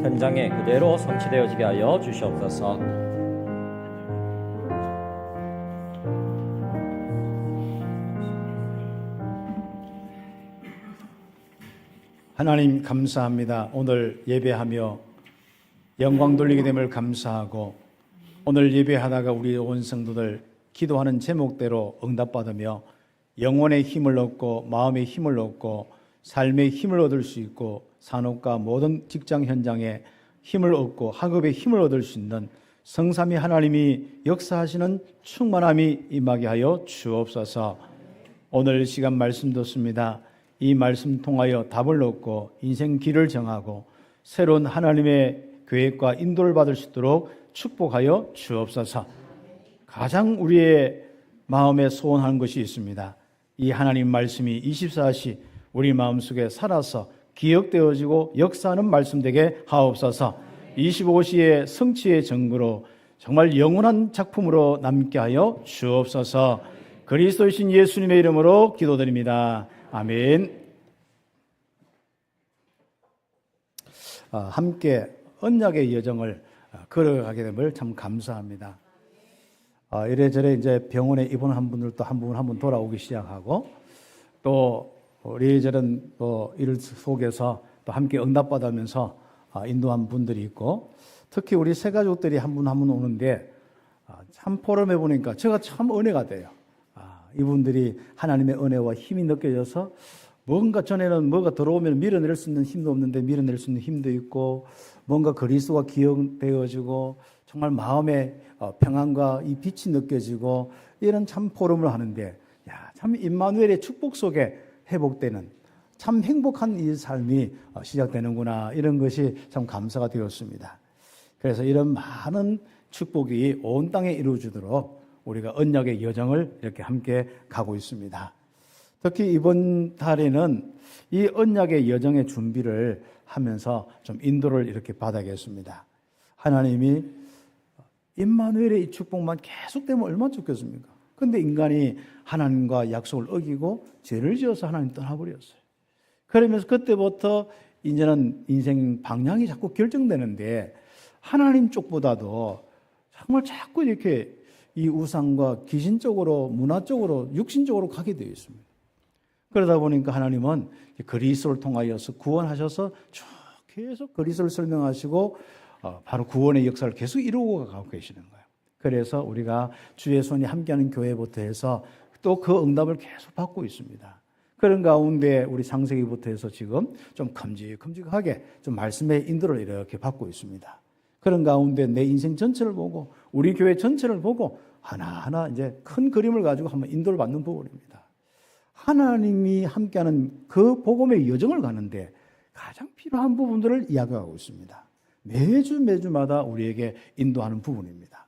현장에 그대로 성취되어지게 하여 주시옵소서. 하나님 감사합니다. 오늘 예배하며 영광 돌리게 됨을 감사하고, 오늘 예배하다가 우리 온 성도들 기도하는 제목대로 응답받으며 영혼의 힘을 얻고 마음의 힘을 얻고 삶의 힘을 얻을 수 있고 산업과 모든 직장 현장에 힘을 얻고 학업에 힘을 얻을 수 있는 성삼위 하나님이 역사하시는 충만함이 임하게 하여 주옵소서. 오늘 시간 말씀 듣습니다. 이 말씀 통하여 답을 얻고 인생 길을 정하고 새로운 하나님의 계획과 인도를 받을 수 있도록 축복하여 주옵소서. 가장 우리의 마음에 소원하는 것이 있습니다. 이 하나님 말씀이 24시 우리 마음속에 살아서 기억되어지고 역사하는 말씀 되게 하옵소서. 25시의 성취의 증거로 정말 영원한 작품으로 남게 하여 주옵소서. 그리스도이신 예수님의 이름으로 기도드립니다. 아멘. 함께 언약의 여정을 걸어가게 됨을 참 감사합니다. 이래저래 이제 병원에 입원한 분들도 한 분 돌아오기 시작하고, 또 이래저런 일 속에서 또 함께 응답받으면서 인도한 분들이 있고, 특히 우리 새 가족들이 한 분 오는데 참 포럼해 보니까 제가 참 은혜가 돼요. 이분들이 하나님의 은혜와 힘이 느껴져서 뭔가 전에는 뭐가 들어오면 밀어낼 수 있는 힘도 없는데 밀어낼 수 있는 힘도 있고, 뭔가 그리스도가 기억되어지고 정말 마음의 평안과 이 빛이 느껴지고, 이런 참 포럼을 하는데, 참 임마누엘의 축복 속에 회복되는 참 행복한 이 삶이 시작되는구나, 이런 것이 참 감사가 되었습니다. 그래서 이런 많은 축복이 온 땅에 이루어지도록 우리가 언약의 여정을 이렇게 함께 가고 있습니다. 특히 이번 달에는 이 언약의 여정의 준비를 하면서 좀 인도를 이렇게 받아야겠습니다. 하나님이 임마누엘의 이 축복만 계속되면 얼마나 좋겠습니까? 그런데 인간이 하나님과 약속을 어기고 죄를 지어서 하나님 떠나버렸어요. 그러면서 그때부터 이제는 인생 방향이 자꾸 결정되는데, 하나님 쪽보다도 정말 자꾸 이렇게 이 우상과 귀신적으로, 문화적으로, 육신적으로 가게 되어 있습니다. 그러다 보니까 하나님은 그리스도를 통하여서 구원하셔서 쭉 계속 그리스도를 설명하시고 바로 구원의 역사를 계속 이루고 가고 계시는 거예요. 그래서 우리가 주의 손이 함께하는 교회부터 해서 또 그 응답을 계속 받고 있습니다. 그런 가운데 우리 창세기부터 해서 지금 좀 큼직큼직하게 좀 말씀의 인도를 이렇게 받고 있습니다. 그런 가운데 내 인생 전체를 보고 우리 교회 전체를 보고 하나하나 이제 큰 그림을 가지고 한번 인도를 받는 부분입니다. 하나님이 함께하는 그 복음의 여정을 가는데 가장 필요한 부분들을 이야기하고 있습니다. 매주마다 우리에게 인도하는 부분입니다.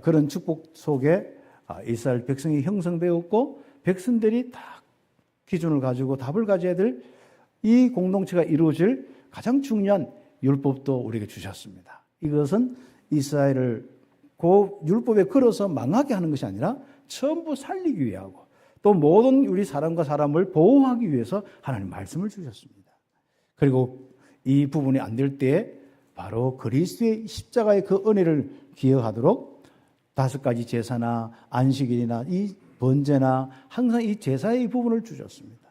그런 축복 속에 이스라엘 백성이 형성되었고, 백성들이 다 기준을 가지고 답을 가져야 될 이 공동체가 이루어질 가장 중요한 율법도 우리에게 주셨습니다. 이것은 이스라엘을 그 율법에 걸어서 망하게 하는 것이 아니라 전부 살리기 위하고, 또 모든 우리 사람과 사람을 보호하기 위해서 하나님 말씀을 주셨습니다. 그리고 이 부분이 안 될 때 바로 그리스도의 십자가의 그 은혜를 기억하도록 5가지 제사나 안식일이나 이 번제나 항상 이 제사의 부분을 주셨습니다.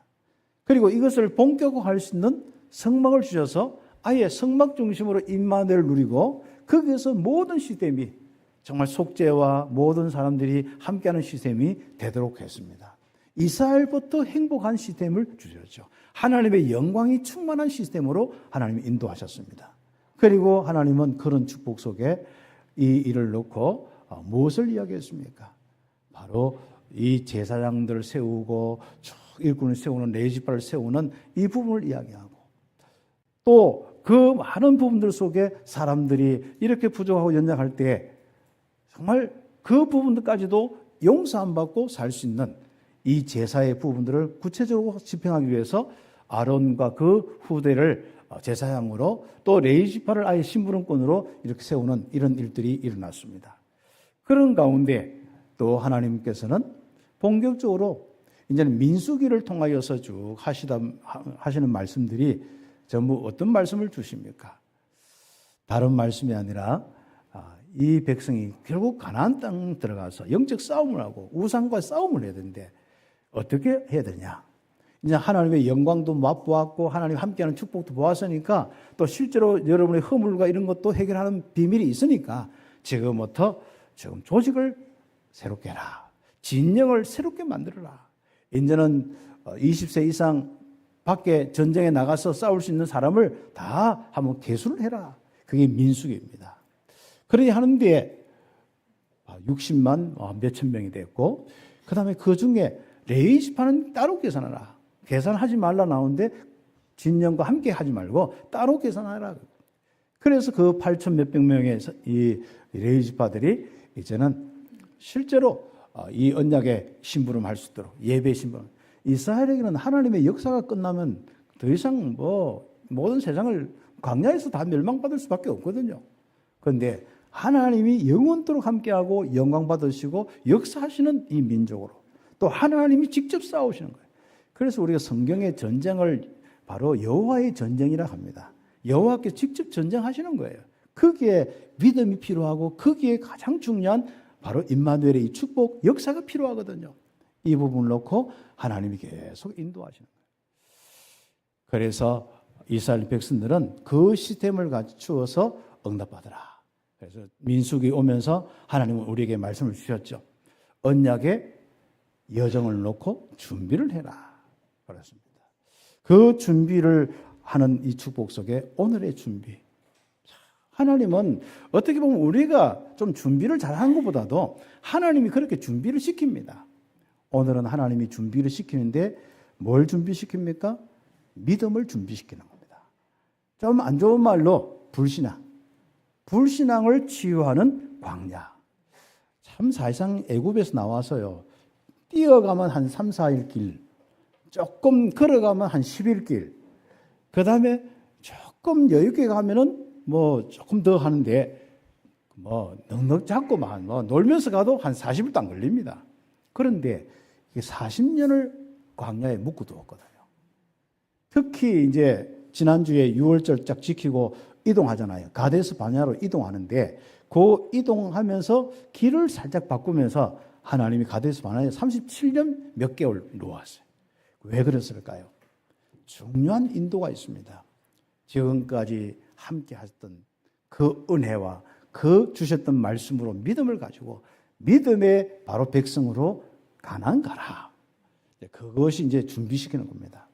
그리고 이것을 본격화할 수 있는 성막을 주셔서 아예 성막 중심으로 임마누엘을 누리고, 거기에서 모든 시스템이 정말 속죄와 모든 사람들이 함께하는 시스템이 되도록 했습니다. 이스라엘부터 행복한 시스템을 주셨죠. 하나님의 영광이 충만한 시스템으로 하나님이 인도하셨습니다. 그리고 하나님은 그런 축복 속에 이 일을 놓고 무엇을 이야기했습니까? 바로 이 제사장들을 세우고 일꾼을 세우는, 레위지파를 세우는 이 부분을 이야기하고, 또 그 많은 부분들 속에 사람들이 이렇게 부족하고 연약할 때 정말 그 부분들까지도 용서 안 받고 살 수 있는 이 제사의 부분들을 구체적으로 집행하기 위해서 아론과 그 후대를 제사장으로, 또 레위지파를 아예 심부름꾼으로 이렇게 세우는 이런 일들이 일어났습니다. 그런 가운데 또 하나님께서는 본격적으로 이제는 민수기를 통하여서 쭉 하시는 말씀들이 전부 어떤 말씀을 주십니까? 다른 말씀이 아니라 이 백성이 결국 가나안 땅 들어가서 영적 싸움을 하고 우상과 싸움을 해야 되는데 어떻게 해야 되냐? 이제 하나님의 영광도 맛보았고 하나님 함께하는 축복도 보았으니까 또 실제로 여러분의 허물과 이런 것도 해결하는 비밀이 있으니까 지금부터 조직을 새롭게 해라. 진영을 새롭게 만들어라. 이제는 20세 이상 밖에 전쟁에 나가서 싸울 수 있는 사람을 다 한번 개수를 해라. 그게 민수기입니다. 그러니 하는데 60만 몇천 명이 됐고 그 다음에 그 중에 레위 지파는 따로 계산하라. 계산하지 말라 나오는데 진영과 함께 하지 말고 따로 계산하라. 그래서 그 8천 몇백 명의 이 레위 지파들이 이제는 실제로 이 언약의 심부름할 수 있도록 예배 심부름. 이스라엘에게는 하나님의 역사가 끝나면 더 이상 모든 세상을 광야에서 다 멸망받을 수밖에 없거든요. 그런데 하나님이 영원토록 함께하고 영광 받으시고 역사하시는 이 민족으로 또 하나님이 직접 싸우시는 거예요. 그래서 우리가 성경의 전쟁을 바로 여호와의 전쟁이라 합니다. 여호와께 직접 전쟁하시는 거예요. 거기에 믿음이 필요하고 거기에 가장 중요한 바로 임마누엘의 이 축복 역사가 필요하거든요. 이 부분을 놓고 하나님이 계속 인도하시는 거예요. 그래서 이스라엘 백성들은 그 시스템을 갖추어서 응답받으라. 그래서 민수기 오면서 하나님은 우리에게 말씀을 주셨죠. 언약의 여정을 놓고 준비를 해라. 그렇습니다. 그 준비를 하는 이 축복 속에 오늘의 준비. 하나님은 어떻게 보면 우리가 좀 준비를 잘하는 것보다도 하나님이 그렇게 준비를 시킵니다. 오늘은 하나님이 준비를 시키는데 뭘 준비시킵니까? 믿음을 준비시키는 겁니다. 좀 안 좋은 말로 불신앙. 불신앙을 치유하는 광야. 참 사실상 애굽에서 나와서요. 뛰어가면 한 3, 4일 길. 조금 걸어가면 한 10일 길. 그 다음에 조금 여유있게 가면은 조금 더 하는데 넉넉 잡고만 놀면서 가도 한 40일도 안 걸립니다. 그런데 40년을 광야에 묵고두었거든요. 특히 이제 지난주에 6월절 쫙 지키고 이동하잖아요. 가데스 바네아로 이동하는데 그 이동하면서 길을 살짝 바꾸면서 하나님이 가데스 바네아에 37년 몇 개월 놓았어요. 왜 그랬을까요? 중요한 인도가 있습니다. 지금까지 함께 하셨던 그 은혜와 그 주셨던 말씀으로 믿음을 가지고 믿음의 바로 백성으로 가나안 가라. 그것이 이제 준비시키는 겁니다.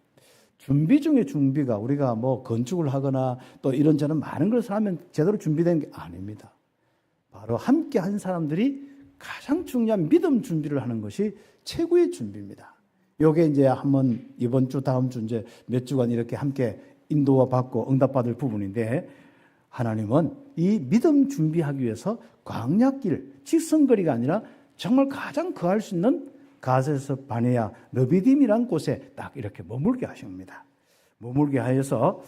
준비 중에 준비가 우리가 건축을 하거나 또 이런저런 많은 것을 하면 제대로 준비된 게 아닙니다. 바로 함께 한 사람들이 가장 중요한 믿음 준비를 하는 것이 최고의 준비입니다. 요게 이제 한번 이번 주 다음 주 이제 몇 주간 이렇게 함께 인도와 받고 응답받을 부분인데 하나님은 이 믿음 준비하기 위해서 광야길, 직선거리가 아니라 정말 가장 거할 수 있는 가데스 바네아 르비딤이라는 곳에 딱 이렇게 머물게 하신 겁니다. 머물게 하여서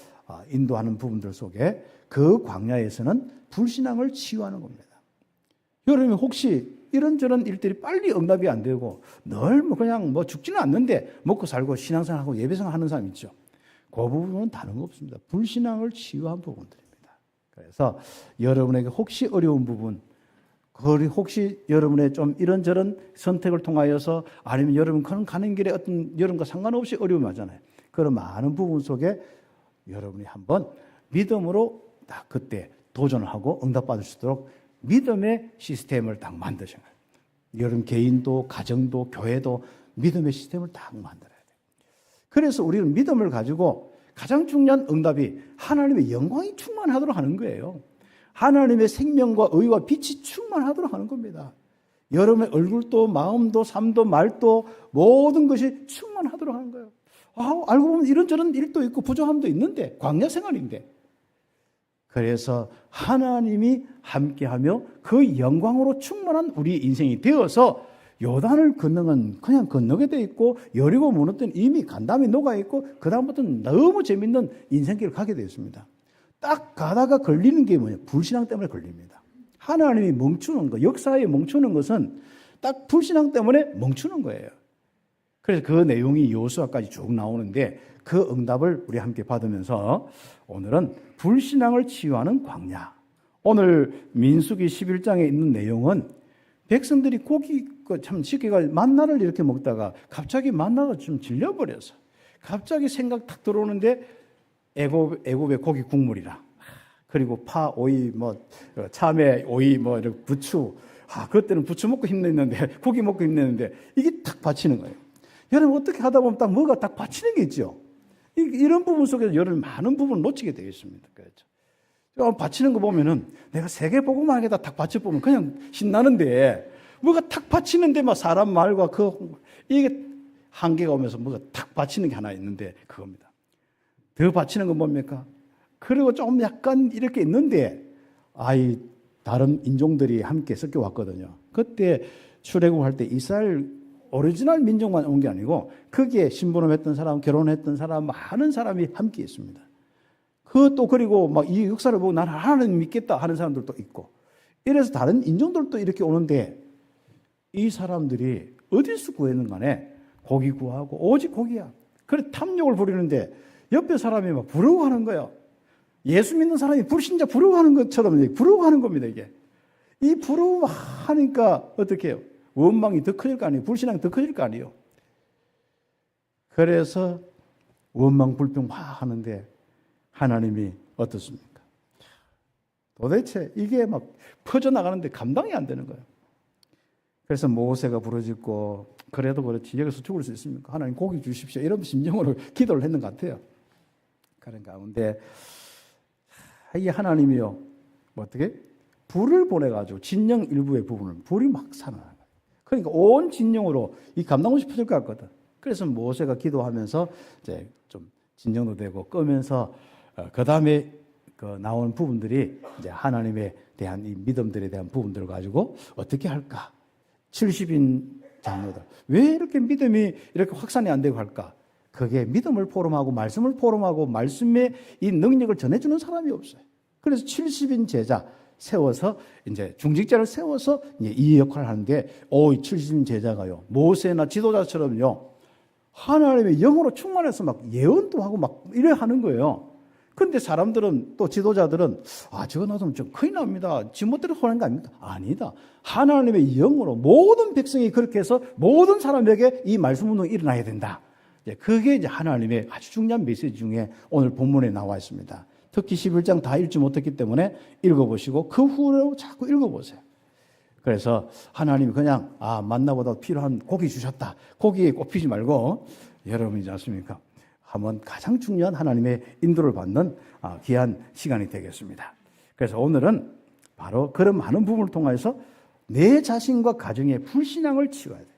인도하는 부분들 속에 그 광야에서는 불신앙을 치유하는 겁니다. 여러분 혹시 이런저런 일들이 빨리 응답이 안 되고 늘 그냥 죽지는 않는데 먹고 살고 신앙생활하고 예배생활 하는 사람 있죠. 그 부분은 다른 거 없습니다. 불신앙을 치유한 부분들입니다. 그래서 여러분에게 혹시 어려운 부분, 혹시 여러분의 좀 이런저런 선택을 통하여서 아니면 여러분 가는 길에 어떤 여러분과 상관없이 어려움이 하잖아요. 그런 많은 부분 속에 여러분이 한번 믿음으로 딱 그때 도전을 하고 응답받을 수 있도록 믿음의 시스템을 딱 만드신 거예요. 여러분 개인도 가정도 교회도 믿음의 시스템을 딱 만들어야 돼요. 그래서 우리는 믿음을 가지고 가장 중요한 응답이 하나님의 영광이 충만하도록 하는 거예요. 하나님의 생명과 의와 빛이 충만하도록 하는 겁니다. 여러분의 얼굴도 마음도 삶도 말도 모든 것이 충만하도록 하는 거예요. 알고 보면 이런저런 일도 있고 부족함도 있는데 광야 생활인데 그래서 하나님이 함께하며 그 영광으로 충만한 우리 인생이 되어서 요단을 건너는 그냥 건너게 돼 있고 여리고 무너뜨는 이미 간담이 녹아 있고 그 다음부터는 너무 재밌는 인생길을 가게 되었습니다. 딱 가다가 걸리는 게 뭐냐? 불신앙 때문에 걸립니다. 하나님이 멈추는 것, 역사에 멈추는 것은 딱 불신앙 때문에 멈추는 거예요. 그래서 그 내용이 여호수아까지 쭉 나오는데 그 응답을 우리 함께 받으면서 오늘은 불신앙을 치유하는 광야. 오늘 민수기 11장에 있는 내용은 백성들이 고기 참 쉽게가 만나를 이렇게 먹다가 갑자기 만나가 좀 질려버려서 갑자기 생각 탁 들어오는데 애굽의 고기 국물이라 그리고 파, 오이, 참외, 오이, 이렇게 부추 그때는 부추 먹고 힘냈는데 고기 먹고 힘냈는데 이게 탁 받치는 거예요. 여러분 어떻게 하다 보면 딱 뭐가 딱 받치는 게 있죠. 이런 부분 속에서 여러분 많은 부분을 놓치게 되겠습니다. 그렇죠. 받치는 거 보면은 내가 세계복음학에다 탁 받쳐보면 그냥 신나는데 뭐가 탁 받치는데 막 사람 말과 이게 한계가 오면서 뭐가 탁 받치는 게 하나 있는데 그겁니다. 더 받치는 건 뭡니까? 그리고 좀 약간 이렇게 있는데 다른 인종들이 함께 섞여 왔거든요. 그때 출애굽할 때 이스라엘 오리지널 민족만 온 게 아니고 거기에 신부름했던 사람, 결혼했던 사람 많은 사람이 함께 있습니다. 그리고 막 이 역사를 보고 나는 하나님 믿겠다 하는 사람들도 있고 이래서 다른 인종들도 이렇게 오는데 이 사람들이 어디서 구했는 간에 고기 구하고 오직 고기야. 그래 탐욕을 부리는데 옆에 사람이 막 부러워하는 거예요. 예수 믿는 사람이 불신자 부러워하는 것처럼 부러워하는 겁니다. 이게 이 부러워하니까 어떻게 해요? 원망이 더 커질 거 아니에요? 불신앙이 더 커질 거 아니에요? 그래서 원망 불평 막 하는데 하나님이 어떻습니까? 도대체 이게 막 퍼져나가는데 감당이 안 되는 거예요. 그래서 모세가 부르짖고 그래도 그렇지 여기서 죽을 수 있습니까? 하나님 고기 주십시오. 이런 심정으로 기도를 했는 것 같아요. 그런 가운데 이 하나님이요 어떻게? 불을 보내가지고 진영 일부의 부분을 불이 막 살아나는 거예요. 그러니까 온 진영으로 이 감당 없이 퍼질 것 같거든. 그래서 모세가 기도하면서 이제 좀 진정도 되고 끄면서 그 다음에 나온 부분들이 이제 하나님에 대한 이 믿음들에 대한 부분들을 가지고 어떻게 할까? 70인 장로들 왜 이렇게 믿음이 이렇게 확산이 안 되고 할까? 그게 믿음을 포럼하고 말씀을 포럼하고 말씀의 이 능력을 전해주는 사람이 없어요. 그래서 70인 제자 세워서 이제 중직자를 세워서 이제 이 역할을 하는데 이 70인 제자가요 모세나 지도자처럼요 하나님의 영으로 충만해서 막 예언도 하고 막 이래 하는 거예요. 그런데 사람들은 또 지도자들은 저거 놔두면 좀 큰일 납니다. 지멋대로 하는 거 아닙니까? 아니다. 하나님의 영으로 모든 백성이 그렇게 해서 모든 사람에게 이 말씀 운동이 일어나야 된다. 그게 이제 하나님의 아주 중요한 메시지 중에 오늘 본문에 나와 있습니다. 특히 11장 다 읽지 못했기 때문에 읽어보시고 그 후로 자꾸 읽어보세요. 그래서 하나님이 그냥 만나보다 필요한 고기 주셨다. 고기에 꼽히지 말고 여러분이지 않습니까? 한번 가장 중요한 하나님의 인도를 받는 귀한 시간이 되겠습니다. 그래서 오늘은 바로 그런 많은 부분을 통해서 내 자신과 가정의 불신앙을 치유해야 돼요.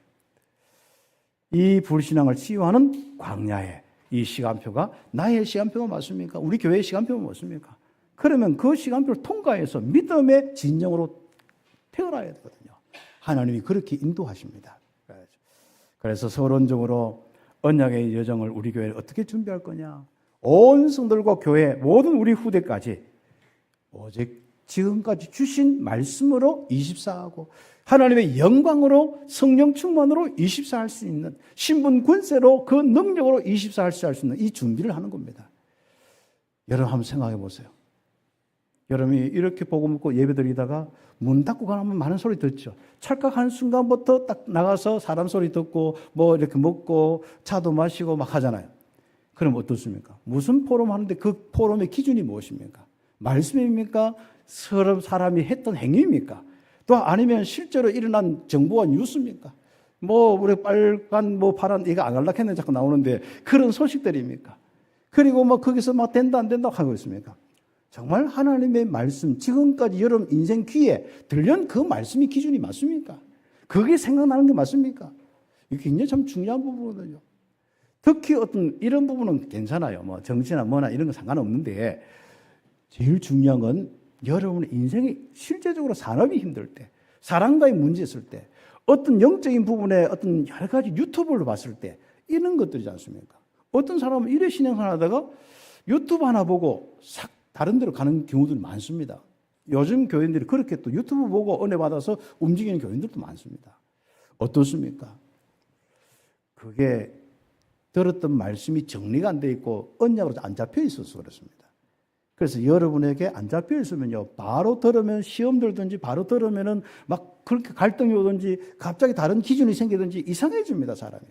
이 불신앙을 치유하는 광야의 이 시간표가 나의 시간표가 맞습니까? 우리 교회의 시간표가 맞습니까? 그러면 그 시간표를 통과해서 믿음의 진영으로 태어나야 되거든요. 하나님이 그렇게 인도하십니다. 그래서 서론적으로 언약의 여정을 우리 교회를 어떻게 준비할 거냐? 온 성들과 교회 모든 우리 후대까지 오직 지금까지 주신 말씀으로 24하고 하나님의 영광으로 성령 충만으로 24할 수 있는 신분 권세로 그 능력으로 24할 수 있는 이 준비를 하는 겁니다. 여러분 한번 생각해 보세요. 여러분이 이렇게 복음 듣고 예배드리다가 문 닫고 가면 많은 소리 듣죠. 찰칵하는 순간부터 딱 나가서 사람 소리 듣고 이렇게 먹고 차도 마시고 막 하잖아요. 그럼 어떻습니까? 무슨 포럼 하는데 그 포럼의 기준이 무엇입니까? 말씀입니까? 사람이 했던 행위입니까? 또 아니면 실제로 일어난 정보와 뉴스입니까? 우리 빨간 파란 이거 안 갈락했는데 자꾸 나오는데 그런 소식들입니까? 그리고 거기서 된다 안 된다 하고 있습니까? 정말 하나님의 말씀, 지금까지 여러분 인생 귀에 들려온 그 말씀이 기준이 맞습니까? 그게 생각나는 게 맞습니까? 이게 굉장히 참 중요한 부분이거든요. 특히 어떤 이런 부분은 괜찮아요. 정치나 이런 건 상관없는데 제일 중요한 건 여러분의 인생이 실제적으로 산업이 힘들 때, 사람과의 문제 있을 때, 어떤 영적인 부분에 어떤 여러 가지 유튜브를 봤을 때 이런 것들이지 않습니까? 어떤 사람은 이래 신앙생활하다가 유튜브 하나 보고 싹 다른 데로 가는 경우들이 많습니다. 요즘 교인들이 그렇게 또 유튜브 보고 은혜 받아서 움직이는 교인들도 많습니다. 어떻습니까? 그게 들었던 말씀이 정리가 안 돼 있고 언약으로 안 잡혀 있어서 그렇습니다. 그래서 여러분에게 안 잡혀 있으면요, 바로 들으면 시험 들든지 바로 들으면은 막 그렇게 갈등이 오든지 갑자기 다른 기준이 생기든지 이상해집니다, 사람이.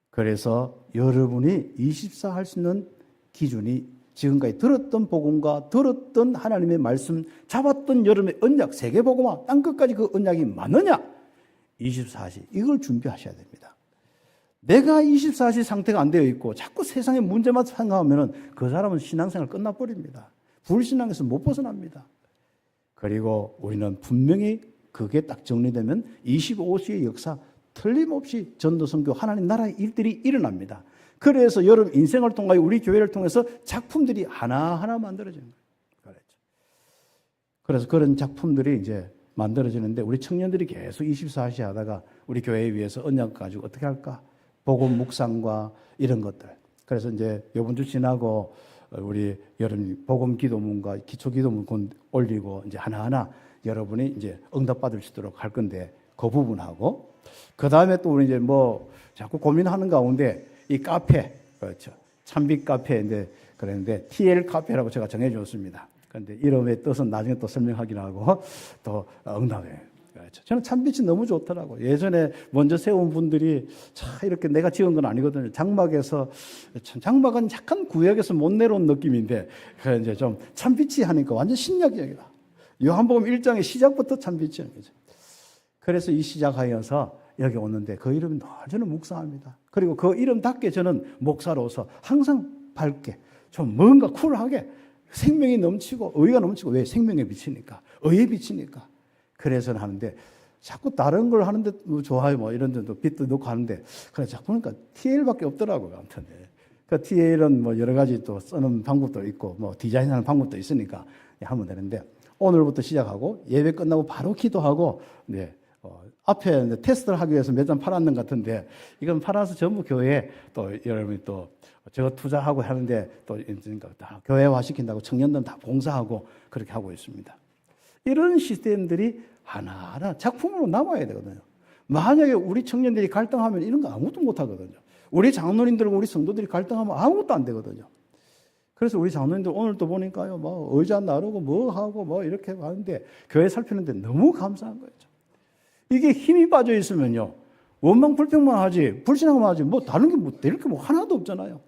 그래서 여러분이 24 할 수 있는 기준이 지금까지 들었던 복음과 들었던 하나님의 말씀, 잡았던 여러분의 언약, 세계복음화, 땅끝까지 그 언약이 맞느냐? 24시, 이걸 준비하셔야 됩니다. 내가 24시 상태가 안 되어 있고 자꾸 세상의 문제만 생각하면 그 사람은 신앙생활 끝나버립니다. 불신앙에서 못 벗어납니다. 그리고 우리는 분명히 그게 딱 정리되면 25시의 역사 틀림없이 전도 선교 하나님 나라의 일들이 일어납니다. 그래서 여러분 인생을 통하여 우리 교회를 통해서 작품들이 하나하나 만들어지는 거예요. 그래서 그런 작품들이 이제 만들어지는데 우리 청년들이 계속 24시 하다가 우리 교회에 위해서 언약 가지고 어떻게 할까? 복음 묵상과 이런 것들. 그래서 이제 이번 주 지나고 우리 여러분 복음 기도문과 기초 기도문 올리고 이제 하나하나 여러분이 이제 응답 받을 수 있도록 할 건데 그 부분하고 그 다음에 또 우리 이제 뭐 자꾸 고민하는 가운데 이 카페, 그렇죠. 참빛 카페인데 그랬는데 TL 카페라고 제가 정해줬습니다. 그런데 이름의 뜻은 나중에 또 설명하긴 하고 또 응답해요. 그렇죠. 저는 참빛이 너무 좋더라고요. 예전에 먼저 세운 분들이 참 이렇게 내가 지은 건 아니거든요. 장막에서, 장막은 약간 구역에서 못 내려온 느낌인데, 그 이제 좀 참빛이 하니까 완전 신약적이다. 요한복음 1장의 시작부터 참빛이라는 거죠. 그래서 이 시작하여서 여기 오는데 그 이름이 늘 저는 묵상합니다. 그리고 그 이름답게 저는 목사로서 항상 밝게, 좀 뭔가 쿨하게 생명이 넘치고 의가 넘치고 왜 생명에 비치니까, 의에 비치니까. 그래서 하는데 자꾸 다른 걸 하는데 뭐 좋아요 뭐 이런 데도 빛도 넣고 하는데 그래 자꾸 보니까 TL밖에 없더라고요. 아무튼 그 TL은 뭐 여러 가지 또 쓰는 방법도 있고 뭐 디자인하는 방법도 있으니까 하면 되는데 오늘부터 시작하고 예배 끝나고 바로 기도하고 네. 앞에 테스트를 하기 위해서 몇 장 팔았는 것 같은데 이건 팔아서 전부 교회에 또 여러분이 또 저거 투자하고 하는데 또 다 교회화 시킨다고 청년들은 다 봉사하고 그렇게 하고 있습니다. 이런 시스템들이 하나하나 작품으로 남아야 되거든요. 만약에 우리 청년들이 갈등하면 이런 거 아무것도 못 하거든요. 우리 장로님들과 우리 성도들이 갈등하면 아무것도 안 되거든요. 그래서 우리 장로님들 오늘 또 보니까요, 뭐 의자 나르고 뭐 하고 뭐 이렇게 하는데 교회 살피는데 너무 감사한 거예요. 이게 힘이 빠져 있으면요, 원망 불평만 하지 불신앙만 하지 뭐 다른 게 뭐 될 게 뭐 하나도 없잖아요.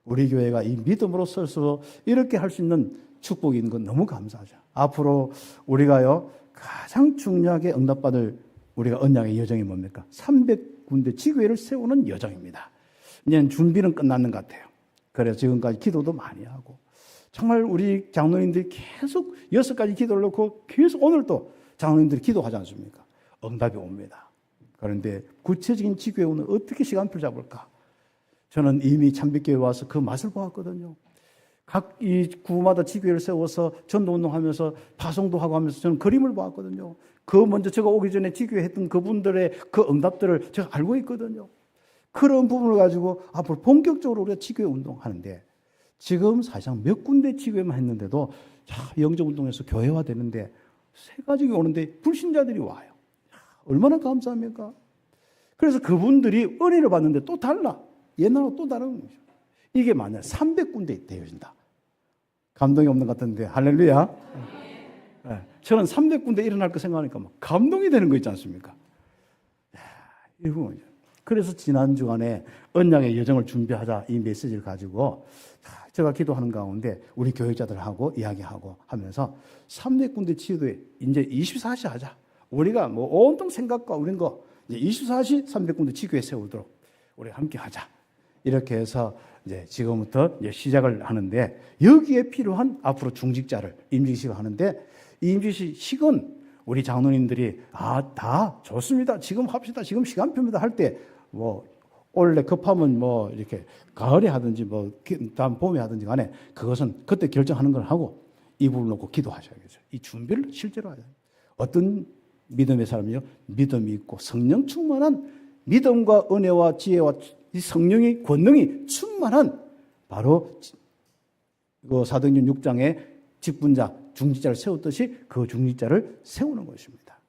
우리 교회가 이 믿음으로 서서 이렇게 할 수 있는 축복이 있는 건 너무 감사하죠. 앞으로 우리가요 가장 중요하게 응답받을 우리가 언약의 여정이 뭡니까? 300군데 지교회를 세우는 여정입니다. 이제는 준비는 끝났는 것 같아요. 그래서 지금까지 기도도 많이 하고 정말 우리 장로님들이 계속 6가지 기도를 놓고 계속 오늘도 장로님들이 기도하지 않습니까? 응답이 옵니다. 그런데 구체적인 지교회는 어떻게 시간표를 잡을까? 저는 이미 참빛교회 와서 그 맛을 보았거든요. 각 이 구마다 지교회를 세워서 전도운동하면서 파송도 하고 하면서 저는 그림을 보았거든요. 그 먼저 제가 오기 전에 지교회 했던 그분들의 그 응답들을 제가 알고 있거든요. 그런 부분을 가지고 앞으로 본격적으로 우리가 지교회 운동하는데 지금 사실상 몇 군데 지교회만 했는데도 영적운동에서 교회화 되는데 3가지가 오는데 불신자들이 와요. 얼마나 감사합니까? 그래서 그분들이 은혜를 받는데 또 달라. 옛날과 또 다른 거죠. 이게 만약 300군데 되어진다. 감동이 없는 것 같은데 할렐루야. 네. 저는 300군데 일어날 거 생각하니까 막 감동이 되는 거 있지 않습니까? 이거군요. 그래서 지난 주간에 언약의 여정을 준비하자 이 메시지를 가지고 제가 기도하는 가운데 우리 교육자들하고 이야기하고 하면서 300군데 치유도에 이제 24시 하자. 우리가 뭐 온통 생각과 우린 거 이제 24시 300군데 지교회 세우도록 우리 함께 하자. 이렇게 해서 이제 지금부터 이제 시작을 하는데 여기에 필요한 앞으로 중직자를 임직식을 하는데 이 임직식은 우리 장로님들이 다 좋습니다. 지금 합시다. 지금 시간표입니다. 할 때 뭐 원래 급하면 뭐 이렇게 가을에 하든지 뭐 다음 봄에 하든지 간에 그것은 그때 결정하는 걸 하고 이 부분을 놓고 기도하셔야겠죠. 이 준비를 실제로 해야 돼요. 어떤 믿음의 사람이요? 믿음이 있고 성령 충만한 믿음과 은혜와 지혜와 이 성령의 권능이 충만한 바로 그 사도행전 6장에 직분자, 중직자를 세웠듯이 그 중직자를 세우는 것입니다.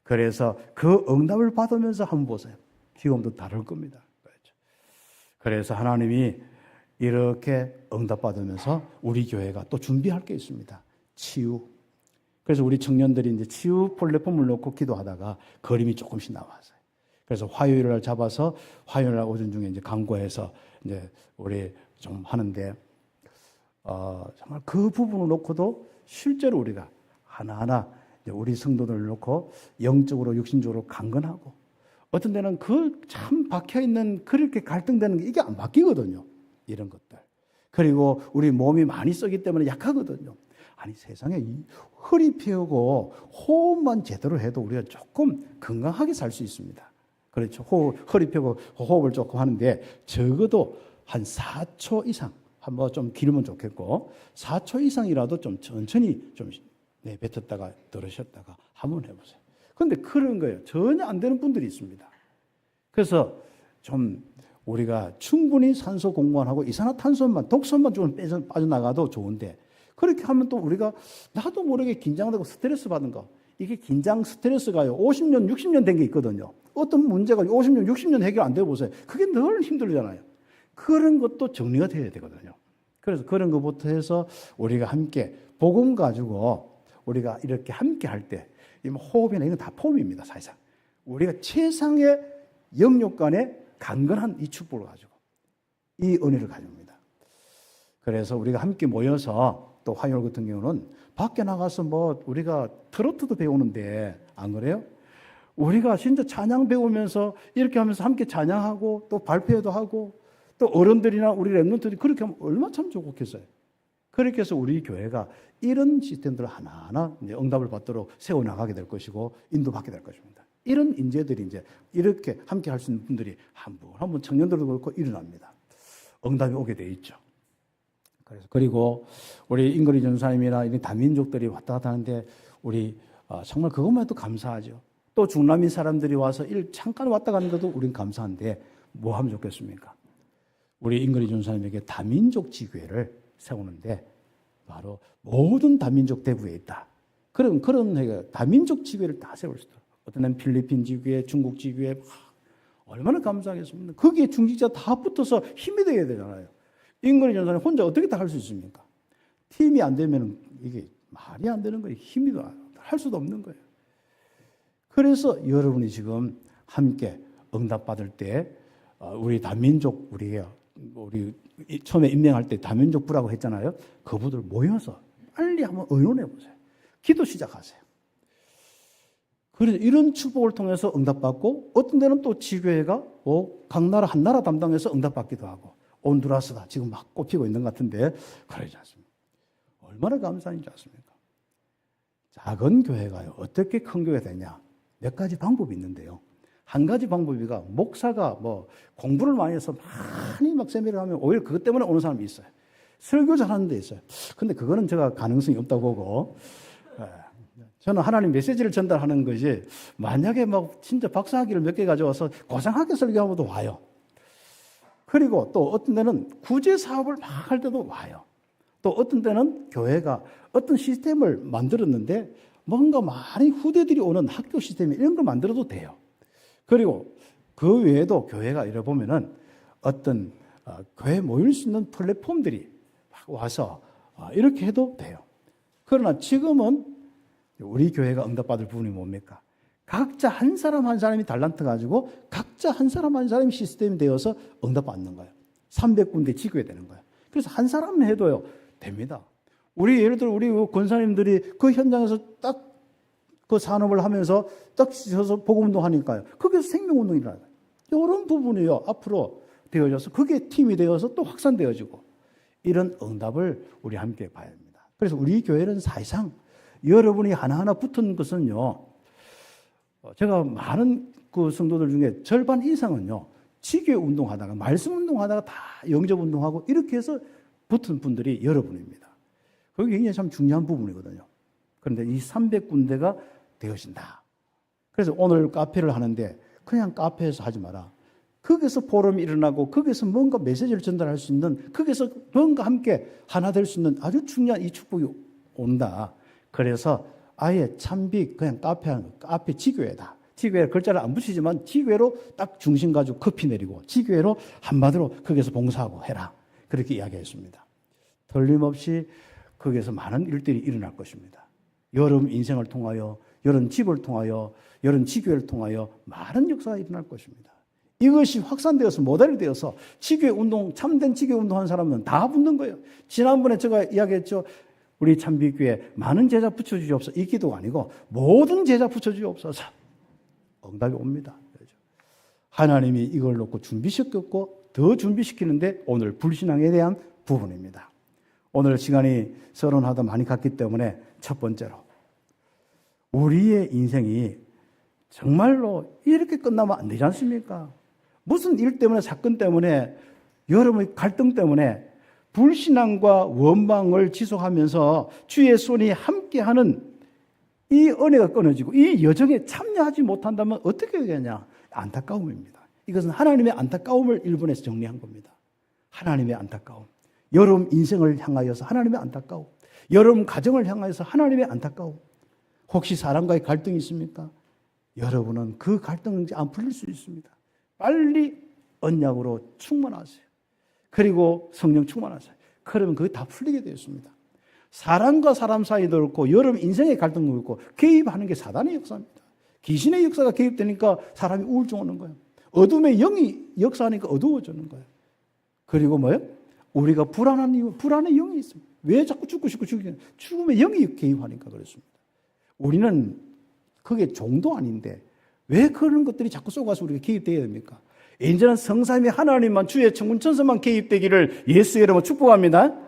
그래서 그 응답을 받으면서 한번 보세요. 기업도 다를 겁니다. 그래서 하나님이 이렇게 응답받으면서 우리 교회가 또 준비할 게 있습니다. 치유. 그래서 우리 청년들이 이제 치유 플랫폼을 놓고 기도하다가 그림이 조금씩 나왔어요. 그래서 화요일 날 잡아서 화요일 날 오전 중에 이제 강구해서 이제 우리 좀 하는데, 정말 그 부분을 놓고도 실제로 우리가 하나하나 우리 성도들을 놓고 영적으로 육신적으로 강건하고, 어떤 데는 그 참 박혀있는 그렇게 갈등되는 게 이게 안 바뀌거든요. 이런 것들. 그리고 우리 몸이 많이 쓰기 때문에 약하거든요. 아니, 세상에 허리 펴고 호흡만 제대로 해도 우리가 조금 건강하게 살 수 있습니다. 그렇죠. 허리 펴고 호흡을 조금 하는데 적어도 한 4초 이상, 한번 좀 길으면 좋겠고, 4초 이상이라도 좀 천천히 좀 뱉었다가 들으셨다가 한번 해보세요. 그런데 그런 거예요. 전혀 안 되는 분들이 있습니다. 그래서 좀 우리가 충분히 산소 공급하고 이산화탄소만, 독소만 좀 빠져나가도 좋은데, 그렇게 하면 또 우리가 나도 모르게 긴장되고 스트레스 받는 거, 이게 긴장 스트레스가요 50년 60년 된 게 있거든요. 어떤 문제가 50년 60년 해결 안 되고 보세요. 그게 늘 힘들잖아요. 그런 것도 정리가 돼야 되거든요. 그래서 그런 것부터 해서 우리가 함께 복음 가지고 우리가 이렇게 함께 할 때, 호흡이나 이건 다 폼입니다. 사실상 우리가 최상의 영역 간의 강건한 이 축복을 가지고 이 은혜를 가집니다. 그래서 우리가 함께 모여서, 또 화요일 같은 경우는 밖에 나가서 뭐 우리가 트로트도 배우는데 안 그래요? 우리가 진짜 찬양 배우면서 이렇게 하면서 함께 찬양하고 또 발표도 하고, 또 어른들이나 우리 랩런트들이 그렇게 하면 얼마나 참 좋겠어요. 그렇게 해서 우리 교회가 이런 시스템들을 하나하나 이제 응답을 받도록 세워나가게 될 것이고 인도받게 될 것입니다. 이런 인재들이 이제 이렇게 함께 할 수 있는 분들이 한 분 청년들도 그렇고 일어납니다. 응답이 오게 돼 있죠. 그리고 우리 임거리 전사님이나 이런 다민족들이 왔다 갔다 하는데 우리 정말 그것만 해도 감사하죠. 또 중남미 사람들이 와서 잠깐 왔다 가는 것도 우린 감사한데 뭐 하면 좋겠습니까? 우리 임거리 전사님에게 다민족 지교회를 세우는데 바로 모든 다민족 대부에 있다. 그런 다민족 지교회를 다 세울 수 있다. 어떤 데는 필리핀 지교회, 중국 지교회, 얼마나 감사하겠습니까? 거기에 중직자 다 붙어서 힘이 되어야 되잖아요. 임거리 전사님 혼자 어떻게 다 할 수 있습니까? 팀이 안 되면 이게 말이 안 되는 거예요. 힘이 할 수도 없는 거예요. 그래서 여러분이 지금 함께 응답받을 때 우리 다민족 우리 처음에 임명할 때 다민족부라고 했잖아요. 그분들 모여서 빨리 한번 의논해 보세요. 기도 시작하세요. 그래서 이런 축복을 통해서 응답받고, 어떤 데는 또 지교회가 각 나라 한 나라 담당해서 응답받기도 하고, 온두라스가 지금 막 꼽히고 있는 것 같은데 그러지 않습니다. 얼마나 감사한지 아십니까? 작은 교회가요 어떻게 큰 교회가 되냐, 몇 가지 방법이 있는데요. 한 가지 방법이가 목사가 공부를 많이 해서 많이 막 세미를 하면 오히려 그것 때문에 오는 사람이 있어요. 설교 잘하는 데 있어요. 근데 그거는 제가 가능성이 없다고 보고, 저는 하나님 메시지를 전달하는 것이, 만약에 진짜 박사학위를 몇 개 가져와서 고상하게 설교하면 와요. 그리고 또 어떤 데는 구제 사업을 막 할 때도 와요. 또 어떤 때는 교회가 어떤 시스템을 만들었는데 뭔가 많이 후대들이 오는 학교 시스템 이런 걸 만들어도 돼요. 그리고 그 외에도 교회가 이래 보면은 어떤 교회 모일 수 있는 플랫폼들이 와서 이렇게 해도 돼요. 그러나 지금은 우리 교회가 응답받을 부분이 뭡니까? 각자 한 사람 한 사람이 달란트 가지고 각자 한 사람 한 사람이 시스템이 되어서 응답받는 거예요. 300군데 지교해야 되는 거예요. 그래서 한 사람은 해도요 됩니다. 예를 들어 우리 권사님들이 그 현장에서 딱 그 산업을 하면서 딱 서서 복음운동 하니까요. 거기서 생명운동이 일어나요. 이런 부분이요 앞으로 되어져서 그게 팀이 되어서 또 확산되어지고, 이런 응답을 우리 함께 봐야 합니다. 그래서 우리 교회는 사실상 여러분이 하나하나 붙은 것은요, 제가 많은 그 성도들 중에 절반 이상은요, 지교회 운동하다가, 말씀 운동하다가 다 영접 운동하고 이렇게 해서 붙은 분들이 여러분입니다. 그게 굉장히 참 중요한 부분이거든요. 그런데 이 300군데가 되어진다. 그래서 오늘 카페를 하는데 그냥 카페에서 하지 마라. 거기서 포럼이 일어나고 거기서 뭔가 메시지를 전달할 수 있는, 거기서 뭔가 함께 하나 될 수 있는 아주 중요한 이 축복이 온다. 그래서 아예 참비 그냥 카페 지교회다. 지교회 글자를 안 붙이지만 지교회로 딱 중심 가지고 커피 내리고 지교회로 한마디로 거기서 봉사하고 해라. 그렇게 이야기했습니다. 틀림없이 거기에서 많은 일들이 일어날 것입니다. 여러분 인생을 통하여, 여러분 집을 통하여, 여러분 지교회를 통하여 많은 역사가 일어날 것입니다. 이것이 확산되어서 모델이 되어서 지교회 운동, 참된 지교회 운동하는 사람은 다 붙는 거예요. 지난번에 제가 이야기했죠. 우리 참비교회 많은 제자 붙여주시옵소서. 이 기도가 아니고 모든 제자 붙여주시옵소서. 응답이 옵니다. 하나님이 이걸 놓고 준비시켰고 더 준비시키는데 오늘 불신앙에 대한 부분입니다. 오늘 시간이 서론하다 많이 갔기 때문에 첫 번째로 우리의 인생이 정말로 이렇게 끝나면 안 되지 않습니까? 무슨 일 때문에, 사건 때문에, 여러분의 갈등 때문에 불신앙과 원망을 지속하면서 주의 손이 함께하는 이 은혜가 끊어지고 이 여정에 참여하지 못한다면 어떻게 되겠냐? 안타까움입니다. 이것은 하나님의 안타까움을 일본에서 정리한 겁니다. 하나님의 안타까움. 여러분 인생을 향하여서 하나님의 안타까움. 여러분 가정을 향하여서 하나님의 안타까움. 혹시 사람과의 갈등이 있습니까? 여러분은 그 갈등은 안 풀릴 수 있습니다. 빨리 언약으로 충만하세요. 그리고 성령 충만하세요. 그러면 그게 다 풀리게 되었습니다. 사람과 사람 사이도 그렇고 여러분 인생의 갈등도 그렇고 개입하는 게 사단의 역사입니다. 귀신의 역사가 개입되니까 사람이 우울증 오는 거예요. 어둠의 영이 역사하니까 어두워지는 거예요. 그리고 뭐예요? 우리가 불안한 이유, 불안의 영이 있습니다. 왜 자꾸 죽고 싶고 죽이냐? 죽음의 영이 개입하니까 그렇습니다. 우리는 그게 종도 아닌데 왜 그런 것들이 자꾸 쏘가서 우리가 개입되어야 됩니까? 인자는 성삼위 하나님만 주의 천군 천사만 개입되기를 예수 이름으로 축복합니다.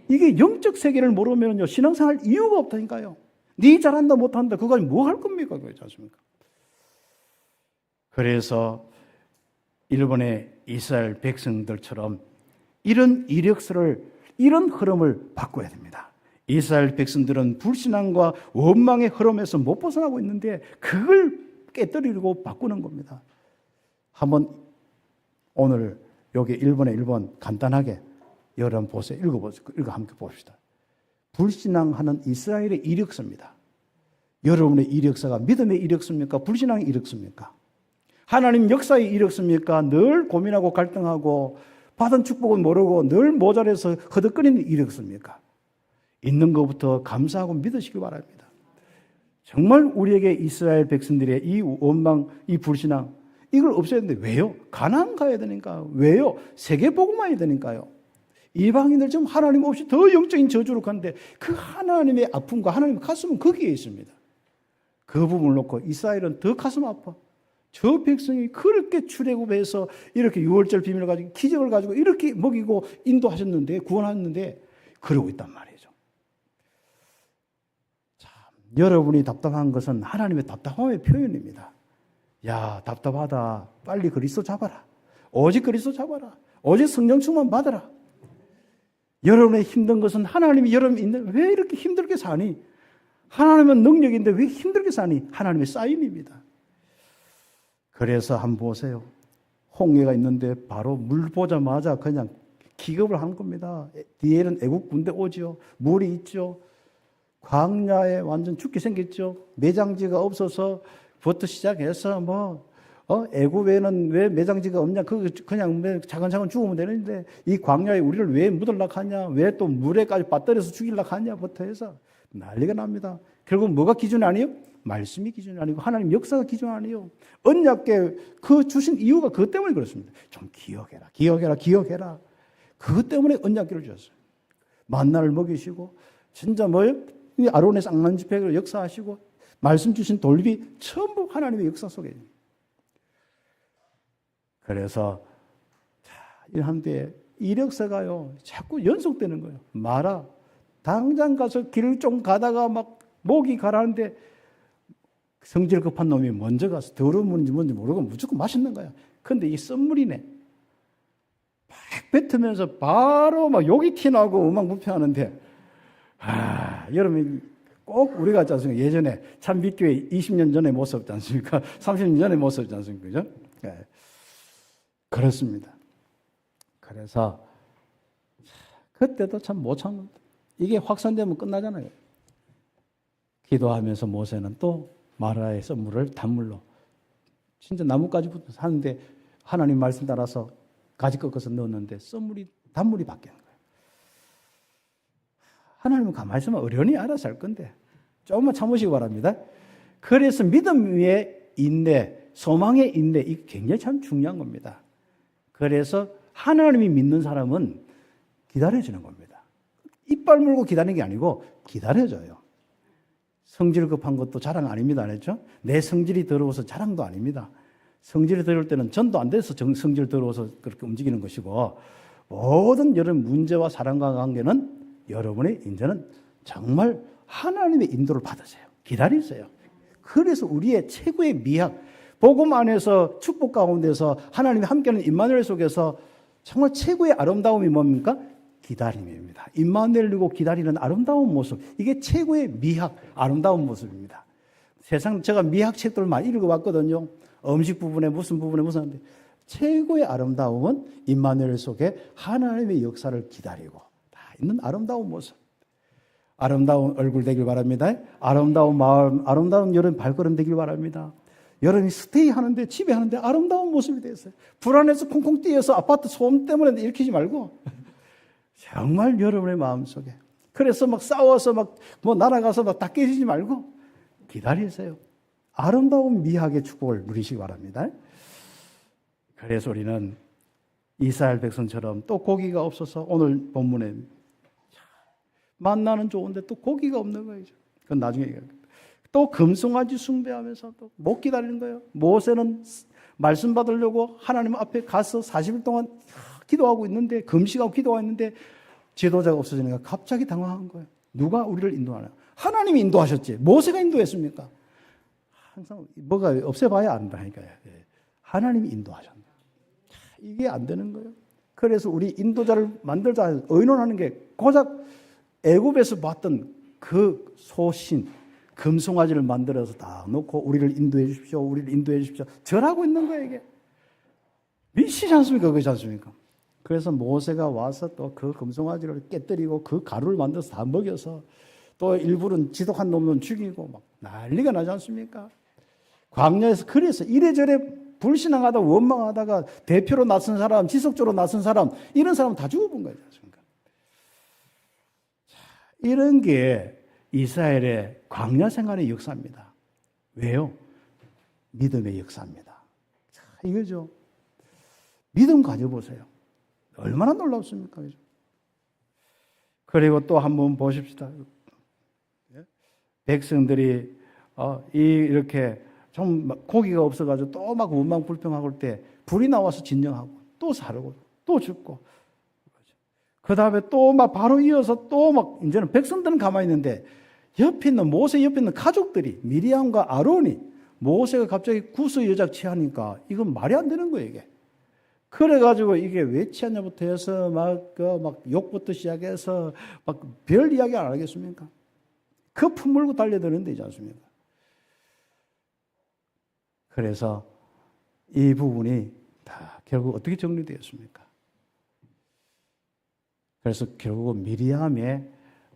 이게 영적 세계를 모르면요 신앙생활 이유가 없다니까요. 네 잘한다 못한다 그거 뭐 할 겁니까? 그렇지 않습니까? 그래서 일본의 이스라엘 백성들처럼 이런 이력서를 이런 흐름을 바꿔야 됩니다. 이스라엘 백성들은 불신앙과 원망의 흐름에서 못 벗어나고 있는데 그걸 깨뜨리고 바꾸는 겁니다. 한번 오늘 여기 일본의 1번 간단하게 여러분 보세요. 읽어보세요. 함께 봅시다. 불신앙하는 이스라엘의 이력서입니다. 여러분의 이력서가 믿음의 이력서입니까? 불신앙의 이력서입니까? 하나님 역사의 이력서입니까? 늘 고민하고 갈등하고 받은 축복은 모르고 늘 모자라서 허덕거리는 이력서입니까? 있는 것부터 감사하고 믿으시기 바랍니다. 정말 우리에게 이스라엘 백성들의 이 원망, 이 불신앙 이걸 없애야 되는데 왜요? 가나안 가야 되니까. 왜요? 세계복음만 해야 되니까요. 이방인들 지금 하나님 없이 더 영적인 저주로 가는데 그 하나님의 아픔과 하나님의 가슴은 거기에 있습니다. 그 부분을 놓고 이스라엘은 더 가슴 아파. 저 백성이 그렇게 출애굽해서 이렇게 유월절 비밀을 가지고 기적을 가지고 이렇게 먹이고 인도하셨는데 구원하셨는데 그러고 있단 말이죠. 참, 여러분이 답답한 것은 하나님의 답답함의 표현입니다. 야, 답답하다. 빨리 그리스도 잡아라. 오직 그리스도 잡아라. 오직 성령 충만 받아라. 여러분의 힘든 것은 하나님이 여러분 있는 왜 이렇게 힘들게 사니? 하나님은 능력인데 왜 힘들게 사니? 하나님의 사인입니다. 그래서 한번 보세요. 홍해가 있는데 바로 물 보자마자 그냥 기겁을 한 겁니다. 뒤에는 애국 군대 오죠. 물이 있죠. 광야에 완전 죽게 생겼죠. 매장지가 없어서 부터 시작해서 애굽에는 왜 매장지가 없냐? 그냥 차근차근 죽으면 되는데 이 광야에 우리를 왜 묻으려고 하냐? 왜 또 물에까지 빠뜨려서 죽이려고 하냐부터 해서 난리가 납니다. 결국 뭐가 기준이 아니에요? 말씀이 기준이 아니고 하나님 역사가 기준 아니에요. 언약궤 그 주신 이유가 그것 때문에 그렇습니다. 좀 기억해라. 그것 때문에 언약궤를 주셨어요. 만나를 먹이시고 진짜 이 아론의 쌍난 집회를 역사하시고 말씀 주신 돌비 전부 하나님의 역사 속에. 그래서 이런데 이력서가요 자꾸 연속되는 거예요. 마라 당장 가서 길을 좀 가다가 막 목이 가라는데 성질 급한 놈이 먼저 가서 더러운 물인지 뭔지 모르고 무조건 마시는 거야. 근데 이 썸물이네. 막 뱉으면서 바로 막 욕이 튀나고 음악무패하는데 여러분 꼭 우리가 있지 않습니까? 예전에 참빛교회 20년 전의 모습 있지 않습니까? 30년 전의 모습 있지 않습니까? 그죠? 네. 그렇습니다. 그래서 그때도 참 못 참는다. 이게 확산되면 끝나잖아요. 기도하면서 모세는 또 마라의 썰물을 단물로 진짜 나뭇가지부터 사는데 하나님 말씀 따라서 가지 꺾어서 넣었는데 썰물이 단물이 바뀌는 거예요. 하나님은 가만히 있으면 어련히 알아서 할 건데 조금만 참으시기 바랍니다. 그래서 믿음 위에 인내, 소망의 인내, 이게 굉장히 참 중요한 겁니다. 그래서 하나님이 믿는 사람은 기다려주는 겁니다. 이빨 물고 기다리는 게 아니고 기다려줘요. 성질 급한 것도 자랑 아닙니다. 알았죠? 내 성질이 더러워서 자랑도 아닙니다. 성질이 더러울 때는 전도 안 돼서 성질 더러워서 그렇게 움직이는 것이고, 모든 여러 문제와 사랑과 관계는 여러분의 이제는 정말 하나님의 인도를 받으세요. 기다리세요. 그래서 우리의 최고의 미학, 복음 안에서 축복 가운데서 하나님이 함께하는 임마누엘 속에서 정말 최고의 아름다움이 뭡니까? 기다림입니다. 임마누엘 두고 기다리는 아름다운 모습, 이게 최고의 미학, 아름다운 모습입니다. 세상 제가 미학 책들을 많이 읽어봤거든요. 음식 부분에 무슨 하는데 최고의 아름다움은 임마누엘 속에 하나님의 역사를 기다리고 다 있는 아름다운 모습. 아름다운 얼굴 되길 바랍니다. 아름다운 마음, 아름다운 여러분 발걸음 되길 바랍니다. 여러분이 스테이 하는데, 집에 하는데 아름다운 모습이 되었어요. 불안해서 콩콩 뛰어서 아파트 소음 때문에 일으키지 말고 정말 여러분의 마음속에, 그래서 막 싸워서 막 뭐 날아가서 막 다 깨지지 말고 기다리세요. 아름다운 미학의 축복을 누리시기 바랍니다. 그래서 우리는 이스라엘 백성처럼 또 고기가 없어서 오늘 본문에 만나는 좋은데 또 고기가 없는 거예요. 그건 나중에 얘기할게요. 또 금송아지 숭배하면서 또 못 기다리는 거예요. 모세는 말씀 받으려고 하나님 앞에 가서 40일 동안 기도하고 있는데, 금식하고 기도하고 있는데 지도자가 없어지니까 갑자기 당황한 거예요. 누가 우리를 인도하나? 하나님이 인도하셨지. 모세가 인도했습니까? 항상 뭐가 없애봐야 안다니까요. 하나님이 인도하셨네. 이게 안 되는 거예요. 그래서 우리 인도자를 만들자 의논하는 게 고작 애굽에서 봤던 그 소신, 금송아지를 만들어서 다 놓고 우리를 인도해 주십시오. 우리를 인도해 주십시오. 절하고 있는 거예요, 이게. 미치지 않습니까? 그렇지 않습니까? 그래서 모세가 와서 또 그 금송아지를 깨뜨리고 그 가루를 만들어서 다 먹여서 또 일부는 지독한 놈은 죽이고 막 난리가 나지 않습니까? 광야에서 그래서 이래저래 불신앙하다 원망하다가 대표로 나선 사람, 지속적으로 나선 사람, 이런 사람 다 죽어본 거예요. 이런 게 이스라엘의 광야 생활의 역사입니다. 왜요? 믿음의 역사입니다. 자, 이거죠. 믿음 가져보세요. 얼마나 놀랍습니까? 그리고 또 한번 보십시다. 백성들이 이렇게 좀 고기가 없어가지고 또 막 원망 불평하고 할 때 불이 나와서 진정하고 또 사르고 또 죽고, 그 다음에 또 막 바로 이어서 또 막 이제는 백성들은 가만히 있는데 옆에 있는 모세 옆에 있는 가족들이 미리암과 아론이 모세가 갑자기 구스 여작 취하니까 이건 말이 안 되는 거예요, 이게. 그래가지고 이게 왜 취하냐부터 해서 막 욕부터 시작해서 막 별 이야기 안 하겠습니까? 거품 물고 달려드는 데이지 않습니까? 그래서 이 부분이 다 결국 어떻게 정리되었습니까? 그래서 결국은 미리암의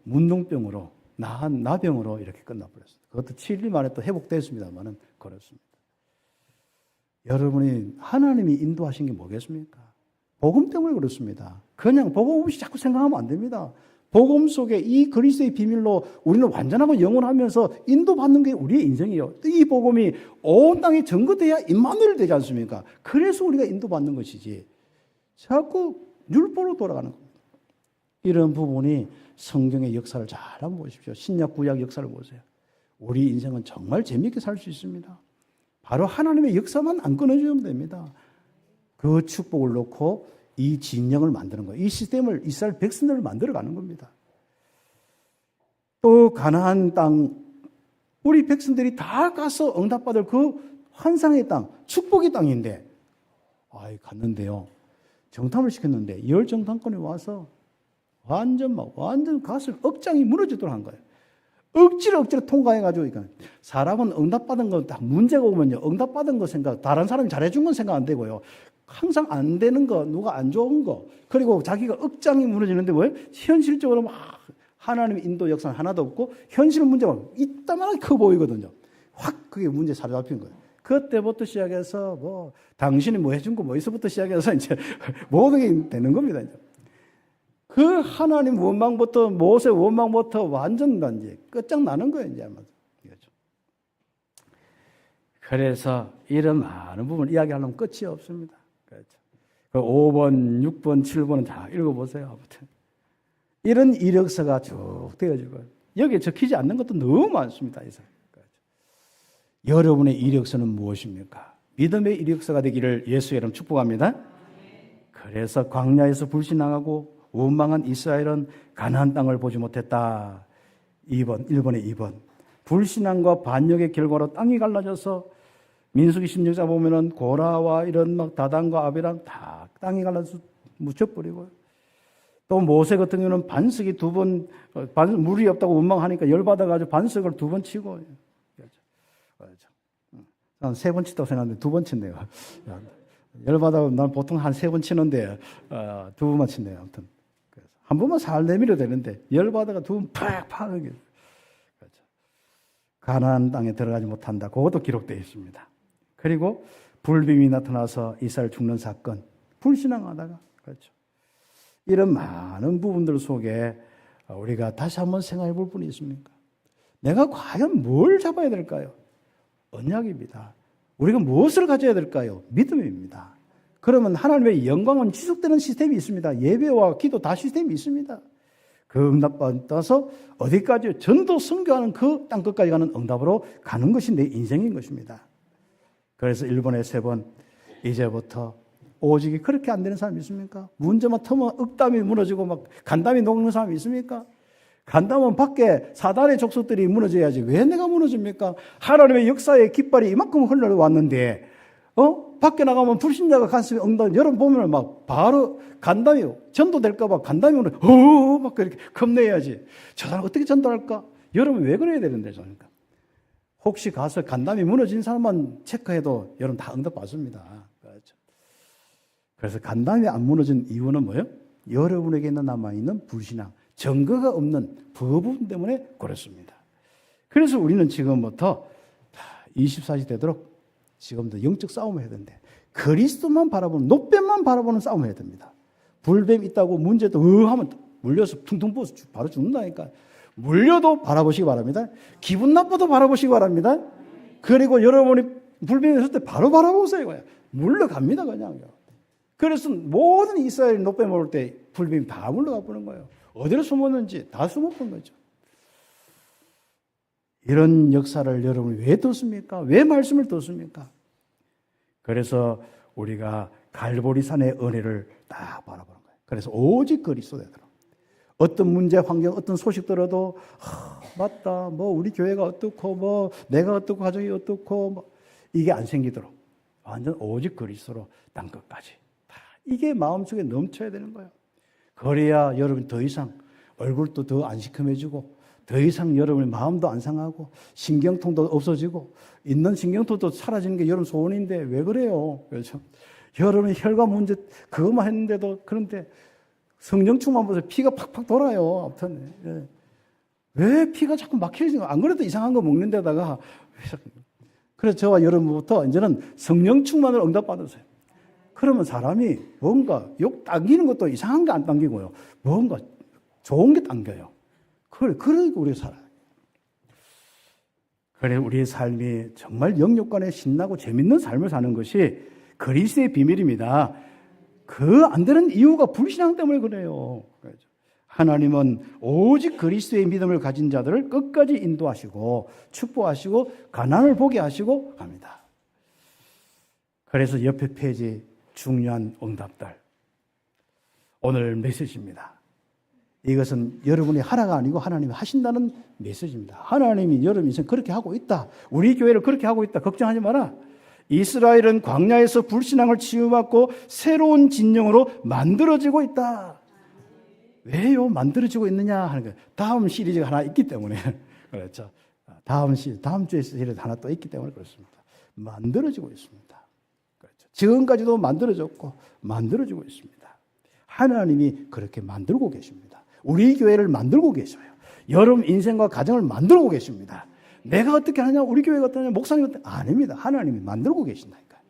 문둥병으로 나병으로 이렇게 끝나버렸습니다. 그것도 7일 만에 또 회복됐습니다만은 그렇습니다. 여러분이 하나님이 인도하신 게 뭐겠습니까? 복음 때문에 그렇습니다. 그냥 복음 없이 자꾸 생각하면 안 됩니다. 복음 속에 이 그리스도의 비밀로 우리는 완전하고 영원하면서 인도받는 게 우리의 인생이에요. 이 복음이 온 땅에 전거돼야 임마누엘 되지 않습니까? 그래서 우리가 인도받는 것이지 자꾸 율법으로 돌아가는 겁니다. 이런 부분이 성경의 역사를 잘 한번 보십시오. 신약 구약 역사를 보세요. 우리 인생은 정말 재미있게 살 수 있습니다. 바로 하나님의 역사만 안 끊어주면 됩니다. 그 축복을 놓고 이 진영을 만드는 거예요. 이 시스템을 이스라엘 백성들을 만들어가는 겁니다. 또 가나안 땅, 우리 백성들이 다 가서 응답받을 그 환상의 땅, 축복의 땅인데 갔는데요. 정탐을 시켰는데 열 정탐꾼이 와서 완전 가슴 억장이 무너지도록 한 거예요. 억지로 통과해가지고, 그러니까 사람은 응답받은 거 다 문제가 오면요, 응답받은 거 생각, 다른 사람이 잘해준 건 생각 안 되고요. 항상 안 되는 거, 누가 안 좋은 거, 그리고 자기가 억장이 무너지는데 왜? 현실적으로 막 하나님의 인도 역사는 하나도 없고, 현실 문제가 이따만하게 커 보이거든요. 확 그게 문제 사로잡힌 거예요. 그때부터 시작해서 당신이 뭐 해준 거 뭐 있어부터 시작해서 이제 모든 게 되는 겁니다. 이제. 그 하나님 원망부터 모세 원망부터 완전 이제 끝장나는 거예요. 이제 아마. 그래서 이런 많은 부분 이야기하려면 끝이 없습니다. 그렇죠. 그 5번, 6번, 7번은 다 읽어보세요. 아무튼 이런 이력서가 쭉 되어지고 여기에 적히지 않는 것도 너무 많습니다. 그렇죠. 여러분의 이력서는 무엇입니까? 믿음의 이력서가 되기를 예수의 이름 축복합니다. 그래서 광야에서 불신앙하고 원망한 이스라엘은 가나안 땅을 보지 못했다. 1번에 2번. 불신앙과 반역의 결과로 땅이 갈라져서 민수기 16장 보면은 고라와 이런 막 다단과 아비랑 다 땅이 갈라져서 묻혀버리고요. 또 모세 같은 경우는 반석이 2번, 물이 없다고 원망하니까 열받아가지고 반석을 2번 치고. 난 3번 치다고 생각하는데 2번 쳤네요. 열받아서 난 보통 한 3번 치는데 2번만 치네요. 아무튼 한 번만 살 내밀어야 되는데 열받아가 2번 팍팍 하게. 그렇죠. 가나안 땅에 들어가지 못한다. 그것도 기록되어 있습니다. 그리고 불빔이 나타나서 이스라엘 죽는 사건, 불신앙하다가 그렇죠. 이런 많은 부분들 속에 우리가 다시 한번 생각해 볼 분이 있습니까? 내가 과연 뭘 잡아야 될까요? 언약입니다. 우리가 무엇을 가져야 될까요? 믿음입니다. 그러면 하나님의 영광은 지속되는 시스템이 있습니다. 예배와 기도 다 시스템이 있습니다. 그 응답받아서 어디까지 전도 선교하는 그 땅끝까지 가는 응답으로 가는 것이 내 인생인 것입니다. 그래서 1번에 3번 이제부터 오직이 그렇게 안 되는 사람이 있습니까? 문제만 터면 억담이 무너지고 막 간담이 녹는 사람이 있습니까? 간담은 밖에 사단의 족속들이 무너져야지 왜 내가 무너집니까? 하나님의 역사의 깃발이 이만큼 흘러왔는데 밖에 나가면 불신자가 가슴에 엉덩이 여러분 보면 막 바로 간담이 전도될까 봐 간담이 오늘 막 그렇게 겁내야지. 저 사람 어떻게 전도할까? 여러분 왜 그래야 되는데 저니까. 혹시 가서 간담이 무너진 사람만 체크해도 여러분 다 응답 받습니다. 그렇죠. 그래서 간담이 안 무너진 이유는 뭐예요? 여러분에게 남아있는 불신앙, 증거가 없는 부분 때문에 그렇습니다. 그래서 우리는 지금부터 24시 되도록 지금부터 영적 싸움을 해야 되는데 그리스도만 바라보는 노뱀만 바라보는 싸움을 해야 됩니다. 불뱀 있다고 문제도 하면 물려서 퉁퉁 부어서 바로 죽는다니까. 물려도 바라보시기 바랍니다. 기분 나빠도 바라보시기 바랍니다. 그리고 여러분이 불뱀이 있을 때 바로 바라보세요. 물러갑니다 그냥. 그래서 모든 이스라엘 노뱀 올 때 불뱀이 다 물러가 버는 거예요. 어디로 숨었는지 다 숨었던 거죠. 이런 역사를 여러분이 왜 듣습니까? 왜 말씀을 듣습니까? 그래서 우리가 갈보리산의 은혜를 딱 바라보는 거예요. 그래서 오직 그리스도 되도록. 어떤 문제, 환경, 어떤 소식 들어도 맞다, 뭐 우리 교회가 어떻고, 뭐 내가 어떻고, 가정이 어떻고, 뭐 이게 안 생기도록 완전 오직 그리스도로 땅끝까지. 이게 마음속에 넘쳐야 되는 거예요. 그래야 여러분 더 이상 얼굴도 더 안 시큼해지고 더 이상 여러분의 마음도 안 상하고 신경통도 없어지고 있는 신경통도 사라지는 게 여러분 소원인데 왜 그래요? 그렇죠? 여러분의 혈관 문제 그것만 했는데도 그런데 성령 충만 보세요. 피가 팍팍 돌아요. 아무튼 예. 왜 피가 자꾸 막히지? 안 그래도 이상한 거 먹는 데다가 그래서 저와 여러분부터 이제는 성령 충만을 응답받으세요. 그러면 사람이 뭔가 욕 당기는 것도 이상한 게 안 당기고요. 뭔가 좋은 게 당겨요. 그러니까 우리가 살아요. 그래, 우리의 삶이 정말 영육간에 신나고 재밌는 삶을 사는 것이 그리스도의 비밀입니다. 그 안 되는 이유가 불신앙 때문에 그래요. 하나님은 오직 그리스도의 믿음을 가진 자들을 끝까지 인도하시고 축복하시고 가난을 보게 하시고 갑니다. 그래서 옆에 페이지 중요한 응답들. 오늘 메시지입니다. 이것은 여러분이 하나가 아니고 하나님이 하신다는 메시지입니다. 하나님이 여러분 인생 그렇게 하고 있다. 우리 교회를 그렇게 하고 있다. 걱정하지 마라. 이스라엘은 광야에서 불신앙을 치유받고 새로운 진영으로 만들어지고 있다. 왜요? 만들어지고 있느냐 하는 거예요. 다음 시리즈가 하나 있기 때문에 그렇죠. 다음 주에 시리즈 하나 또 있기 때문에 그렇습니다. 만들어지고 있습니다. 그렇죠. 지금까지도 만들어졌고 만들어지고 있습니다. 하나님이 그렇게 만들고 계십니다. 우리 교회를 만들고 계셔요. 여러분 인생과 가정을 만들고 계십니다. 내가 어떻게 하냐, 우리 교회가 어떠냐, 목사님 어떠냐, 아닙니다. 하나님이 만들고 계신다니까요.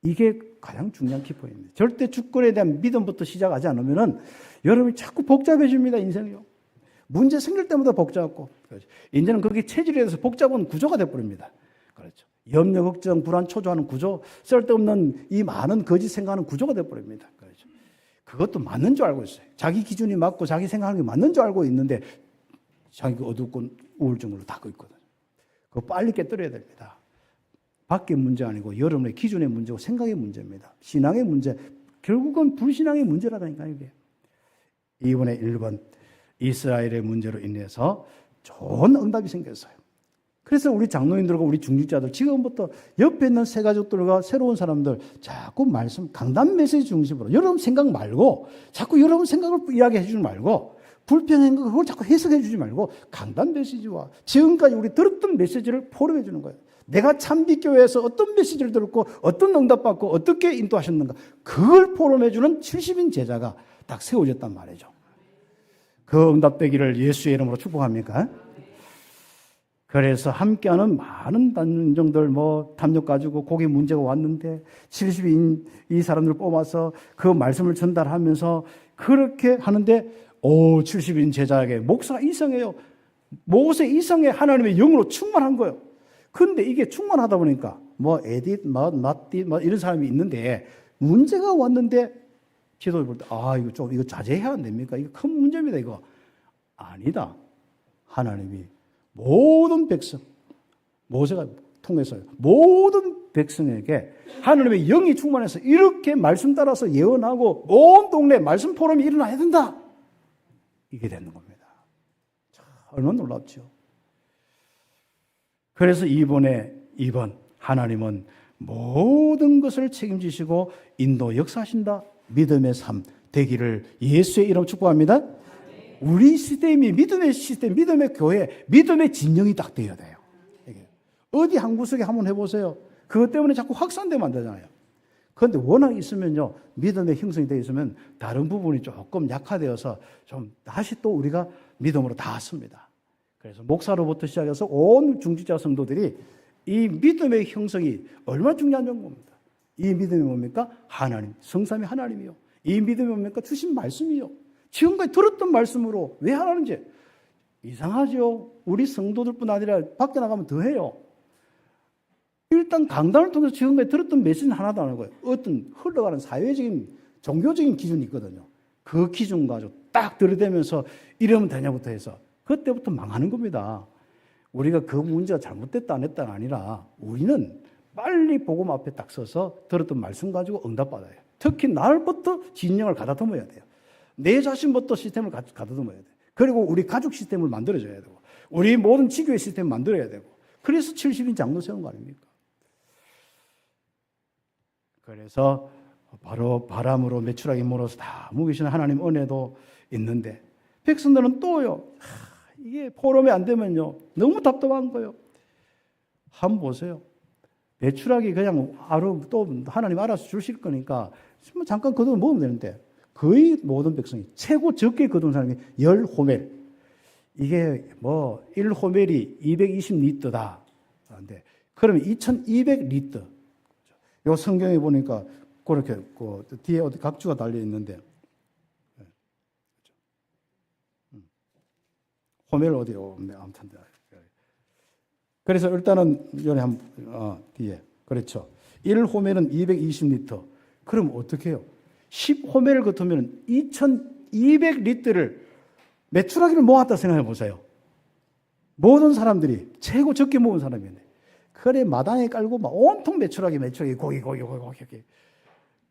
이게 가장 중요한 키포인트입니다. 절대 주권에 대한 믿음부터 시작하지 않으면은 여러분이 자꾸 복잡해집니다, 인생이요. 문제 생길 때마다 복잡하고. 그렇죠. 이제는 그게 체질에 대해서 복잡한 구조가 되어버립니다. 그렇죠. 염려, 걱정, 불안, 초조하는 구조, 쓸데없는 이 많은 거짓 생각하는 구조가 되어버립니다. 그렇죠. 그것도 맞는 줄 알고 있어요. 자기 기준이 맞고 자기 생각하는 게 맞는 줄 알고 있는데 자기가 어둡고 우울증으로 닫고 있거든요. 그거 빨리 깨뜨려야 됩니다. 밖의 문제 아니고 여러분의 기준의 문제고 생각의 문제입니다. 신앙의 문제, 결국은 불신앙의 문제라니까요, 이게. 이번에 1번, 이스라엘의 문제로 인해서 좋은 응답이 생겼어요. 그래서 우리 장로님들과 우리 중직자들, 지금부터 옆에 있는 새 가족들과 새로운 사람들 자꾸 말씀, 강단 메시지 중심으로 여러분 생각 말고 자꾸 여러분 생각을 이야기해 주지 말고 불편한 거 그걸 자꾸 해석해 주지 말고 강단 메시지와 지금까지 우리 들었던 메시지를 포럼해 주는 거예요. 내가 참빛교회에서 어떤 메시지를 들었고 어떤 응답받고 어떻게 인도하셨는가 그걸 포럼해 주는 70인 제자가 딱 세워졌단 말이죠. 그 응답되기를 예수의 이름으로 축복합니까? 그래서 함께하는 많은 단정들 탐욕 가지고 거기 문제가 왔는데 70인 이 사람들을 뽑아서 그 말씀을 전달하면서 그렇게 하는데 70인 제자에게 목사가 이상해요. 모세 이상해 하나님의 영으로 충만한 거예요. 근데 이게 충만하다 보니까 에딧, 나띠 이런 사람이 있는데 문제가 왔는데 지도를 볼 때 이거 자제해야 안 됩니까? 이거 큰 문제입니다. 이거 아니다. 하나님이 모든 백성, 모세가 통해서요. 모든 백성에게 하나님의 영이 충만해서 이렇게 말씀 따라서 예언하고 온 동네 말씀 포럼이 일어나야 된다. 이게 되는 겁니다. 참, 얼마나 놀랍죠. 그래서 이번 하나님은 모든 것을 책임지시고 인도 역사하신다. 믿음의 삶 되기를 예수의 이름 축복합니다. 우리 시스템이 믿음의 시스템, 믿음의 교회, 믿음의 진영이 딱 되어야 돼요. 어디 한 구석에 한번 해보세요. 그것 때문에 자꾸 확산되면 안 되잖아요. 그런데 워낙 있으면요, 믿음의 형성이 되어 있으면 다른 부분이 조금 약화되어서 좀 다시 또 우리가 믿음으로 닿았습니다. 그래서 목사로부터 시작해서 온 중직자 성도들이 이 믿음의 형성이 얼마나 중요한 겁니다. 이 믿음이 뭡니까? 하나님, 성삼위 하나님이요. 이 믿음이 뭡니까? 주신 말씀이요. 지금까지 들었던 말씀으로 왜 하라는지 이상하죠. 우리 성도들뿐 아니라 밖에 나가면 더 해요. 일단 강단을 통해서 지금까지 들었던 메시지는 하나도 안 하고요. 어떤 흘러가는 사회적인 종교적인 기준이 있거든요. 그 기준 가지고 딱 들이대면서 이러면 되냐부터 해서 그때부터 망하는 겁니다. 우리가 그 문제가 잘못됐다 안 했다가 아니라 우리는 빨리 복음 앞에 딱 서서 들었던 말씀 가지고 응답받아요. 특히 나를부터 진영을 가다듬어야 돼요. 내 자신부터 시스템을 가다듬어야 돼요. 그리고 우리 가족 시스템을 만들어줘야 되고 우리 모든 지교의 시스템을 만들어야 되고 그래서 70인 장로 세운 거 아닙니까? 그래서 바로 바람으로 메추라기 물어서 다 무기시는 하나님 은혜도 있는데 백성들은 또요. 이게 포럼이 안 되면요. 너무 답답한 거예요. 한번 보세요. 메추라기 그냥 하루 또 하나님 알아서 주실 거니까 잠깐 거두어 먹으면 되는데 거의 모든 백성이 최고 적게 거둔 사람이 10호멜. 이게 1호멜이 220리터다. 그런데 그러면 2200리터. 요 성경에 보니까 그렇게 뒤에 어디 각주가 달려 있는데 호멜 어디요? 아무튼 그래서 일단은 여기 뒤에 그렇죠. 1호멜은 220리터. 그럼 어떻게 해요? 10호멜을 거두면 2200리터를 메추라기를 모았다 생각해 보세요. 모든 사람들이 최고 적게 모은 사람이네. 그래 마당에 깔고 막 온통 메추라기 고기.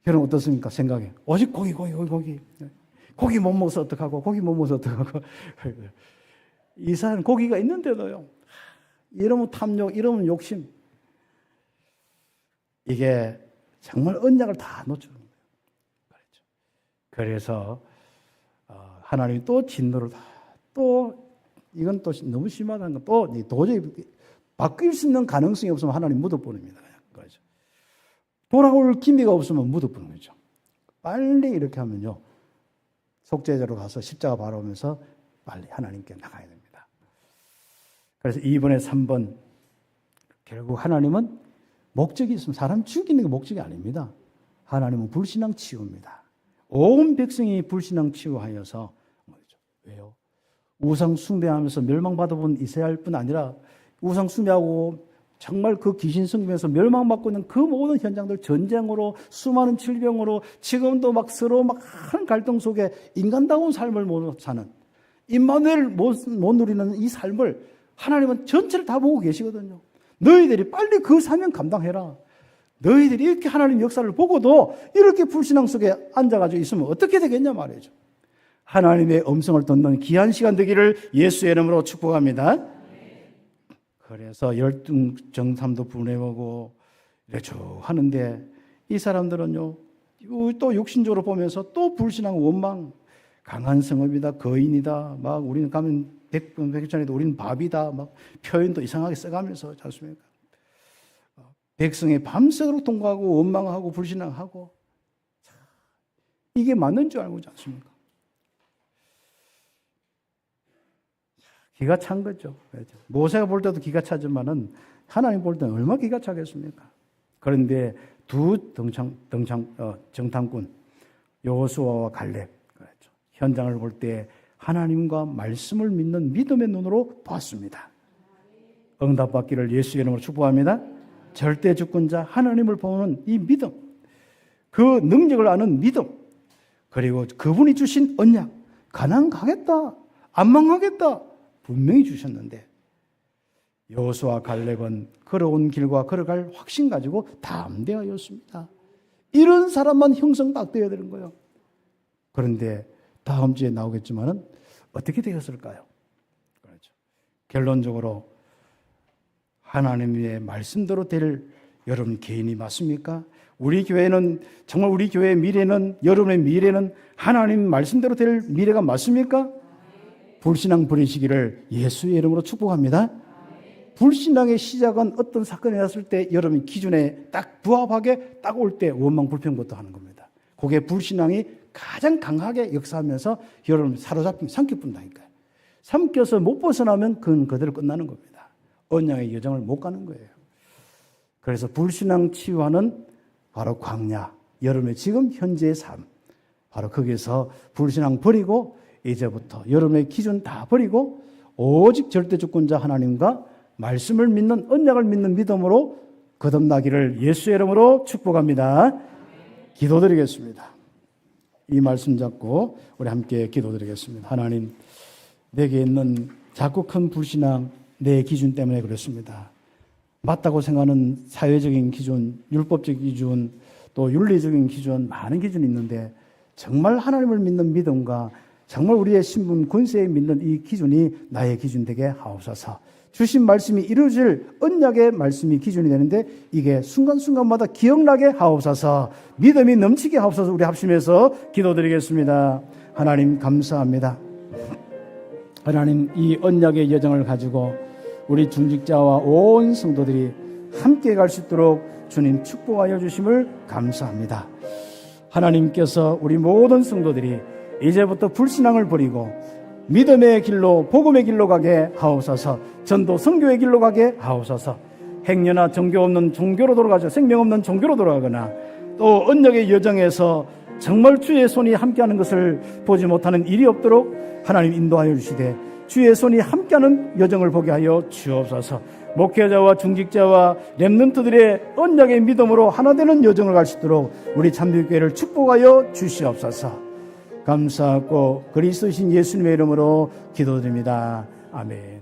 여러분 어떻습니까? 생각에 오직 고기. 고기 못 먹어서 어떡하고 고기 못 먹어서 어떡하고 이 사람 고기가 있는데도요. 이러면 탐욕, 이러면 욕심. 이게 정말 언약을 다 놓쳐주는 거예요. 그렇죠. 그래서 하나님이 또 진노를 또 이건 또 너무 심하다는 거 또 도저히 바뀔 수 있는 가능성이 없으면 하나님 묻어버립니다. 그렇죠. 돌아올 기미가 없으면 묻어버리는 거죠. 빨리 이렇게 하면요. 속죄제로 가서 십자가 바라보면서 빨리 하나님께 나가야 됩니다. 그래서 2번에 3번 결국 하나님은 목적이 있으면 사람 죽이는 게 목적이 아닙니다. 하나님은 불신앙 치유입니다. 온 백성이 불신앙 치유하여서 왜요? 우상 숭배하면서 멸망받아본 이스라엘뿐 아니라 우상 숭배하고 정말 그 귀신 섬기면서 멸망받고 있는 그 모든 현장들, 전쟁으로 수많은 질병으로 지금도 막 서로 막 한 갈등 속에 인간다운 삶을 못 사는 임마누엘 못 누리는 이 삶을 하나님은 전체를 다 보고 계시거든요. 너희들이 빨리 그 사명 감당해라. 너희들이 이렇게 하나님 역사를 보고도 이렇게 불신앙 속에 앉아가지고 있으면 어떻게 되겠냐 말이죠. 하나님의 음성을 듣는 귀한 시간 되기를 예수의 이름으로 축복합니다. 그래서 열등정탐도 보내보고 이렇게 쭉 하는데 이 사람들은요 또 육신적으로 보면서 또 불신앙 원망, 강한 성읍이다, 거인이다, 막 우리는 가면 백전에도 우리는 밥이다, 막 표현도 이상하게 써가면서 지 않습니까? 백성이 밤새도록 통과하고 원망하고 불신앙하고 이게 맞는 줄 알고 있지 않습니까? 기가 찬 거죠. 모세가 볼 때도 기가 차지만은 하나님 볼 때는 얼마나 기가 차겠습니까? 그런데 두 정탐꾼 여호수아와 갈렙 그렇죠. 현장을 볼 때 하나님과 말씀을 믿는 믿음의 눈으로 봤습니다. 응답받기를 예수의 이름으로 축복합니다. 절대 주권자 하나님을 보는 이 믿음, 그 능력을 아는 믿음, 그리고 그분이 주신 언약, 가나안 가겠다, 안 망하겠다 분명히 주셨는데 여호수아 갈렙은 걸어온 길과 걸어갈 확신 가지고 담대하였습니다. 이런 사람만 형성받아야 되는 거예요. 그런데 다음 주에 나오겠지만은 어떻게 되었을까요? 그렇죠. 결론적으로 하나님의 말씀대로 될 여러분 개인이 맞습니까? 우리 교회는 정말 우리 교회의 미래는 여러분의 미래는 하나님 말씀대로 될 미래가 맞습니까? 불신앙 버리시기를 예수의 이름으로 축복합니다. 불신앙의 시작은 어떤 사건이 났을 때 여러분 기준에 딱 부합하게 딱 올 때 원망 불평부터 하는 겁니다. 그게 불신앙이 가장 강하게 역사하면서 여러분 사로잡히면 삼켜뿐다니까요. 삼켜서 못 벗어나면 그건 그대로 끝나는 겁니다. 언약의 여정을 못 가는 거예요. 그래서 불신앙 치유하는 바로 광야, 여러분의 지금 현재의 삶, 바로 거기에서 불신앙 버리고 이제부터 여러분의 기준 다 버리고 오직 절대주권자 하나님과 말씀을 믿는 언약을 믿는 믿음으로 거듭나기를 예수의 이름으로 축복합니다. 기도드리겠습니다. 이 말씀 잡고 우리 함께 기도드리겠습니다. 하나님, 내게 있는 자꾸 큰 불신앙, 내 기준 때문에 그렇습니다. 맞다고 생각하는 사회적인 기준, 율법적 기준, 또 윤리적인 기준, 많은 기준이 있는데 정말 하나님을 믿는 믿음과 정말 우리의 신분, 권세에 믿는 이 기준이 나의 기준 되게 하옵소서. 주신 말씀이 이루어질 언약의 말씀이 기준이 되는데 이게 순간순간마다 기억나게 하옵소서. 믿음이 넘치게 하옵소서. 우리 합심해서 기도드리겠습니다. 하나님 감사합니다. 하나님 이 언약의 여정을 가지고 우리 중직자와 온 성도들이 함께 갈 수 있도록 주님 축복하여 주심을 감사합니다. 하나님께서 우리 모든 성도들이 이제부터 불신앙을 버리고 믿음의 길로 복음의 길로 가게 하옵소서. 전도 선교의 길로 가게 하옵소서. 행여나 종교 없는 종교로 돌아가죠. 생명 없는 종교로 돌아가거나 또 언약의 여정에서 정말 주의 손이 함께하는 것을 보지 못하는 일이 없도록 하나님 인도하여 주시되 주의 손이 함께하는 여정을 보게 하여 주옵소서. 목회자와 중직자와 렘넌트들의 언약의 믿음으로 하나 되는 여정을 갈 수 있도록 우리 참교회를 축복하여 주시옵소서. 감사하고 그리스도신 예수님의 이름으로 기도드립니다. 아멘.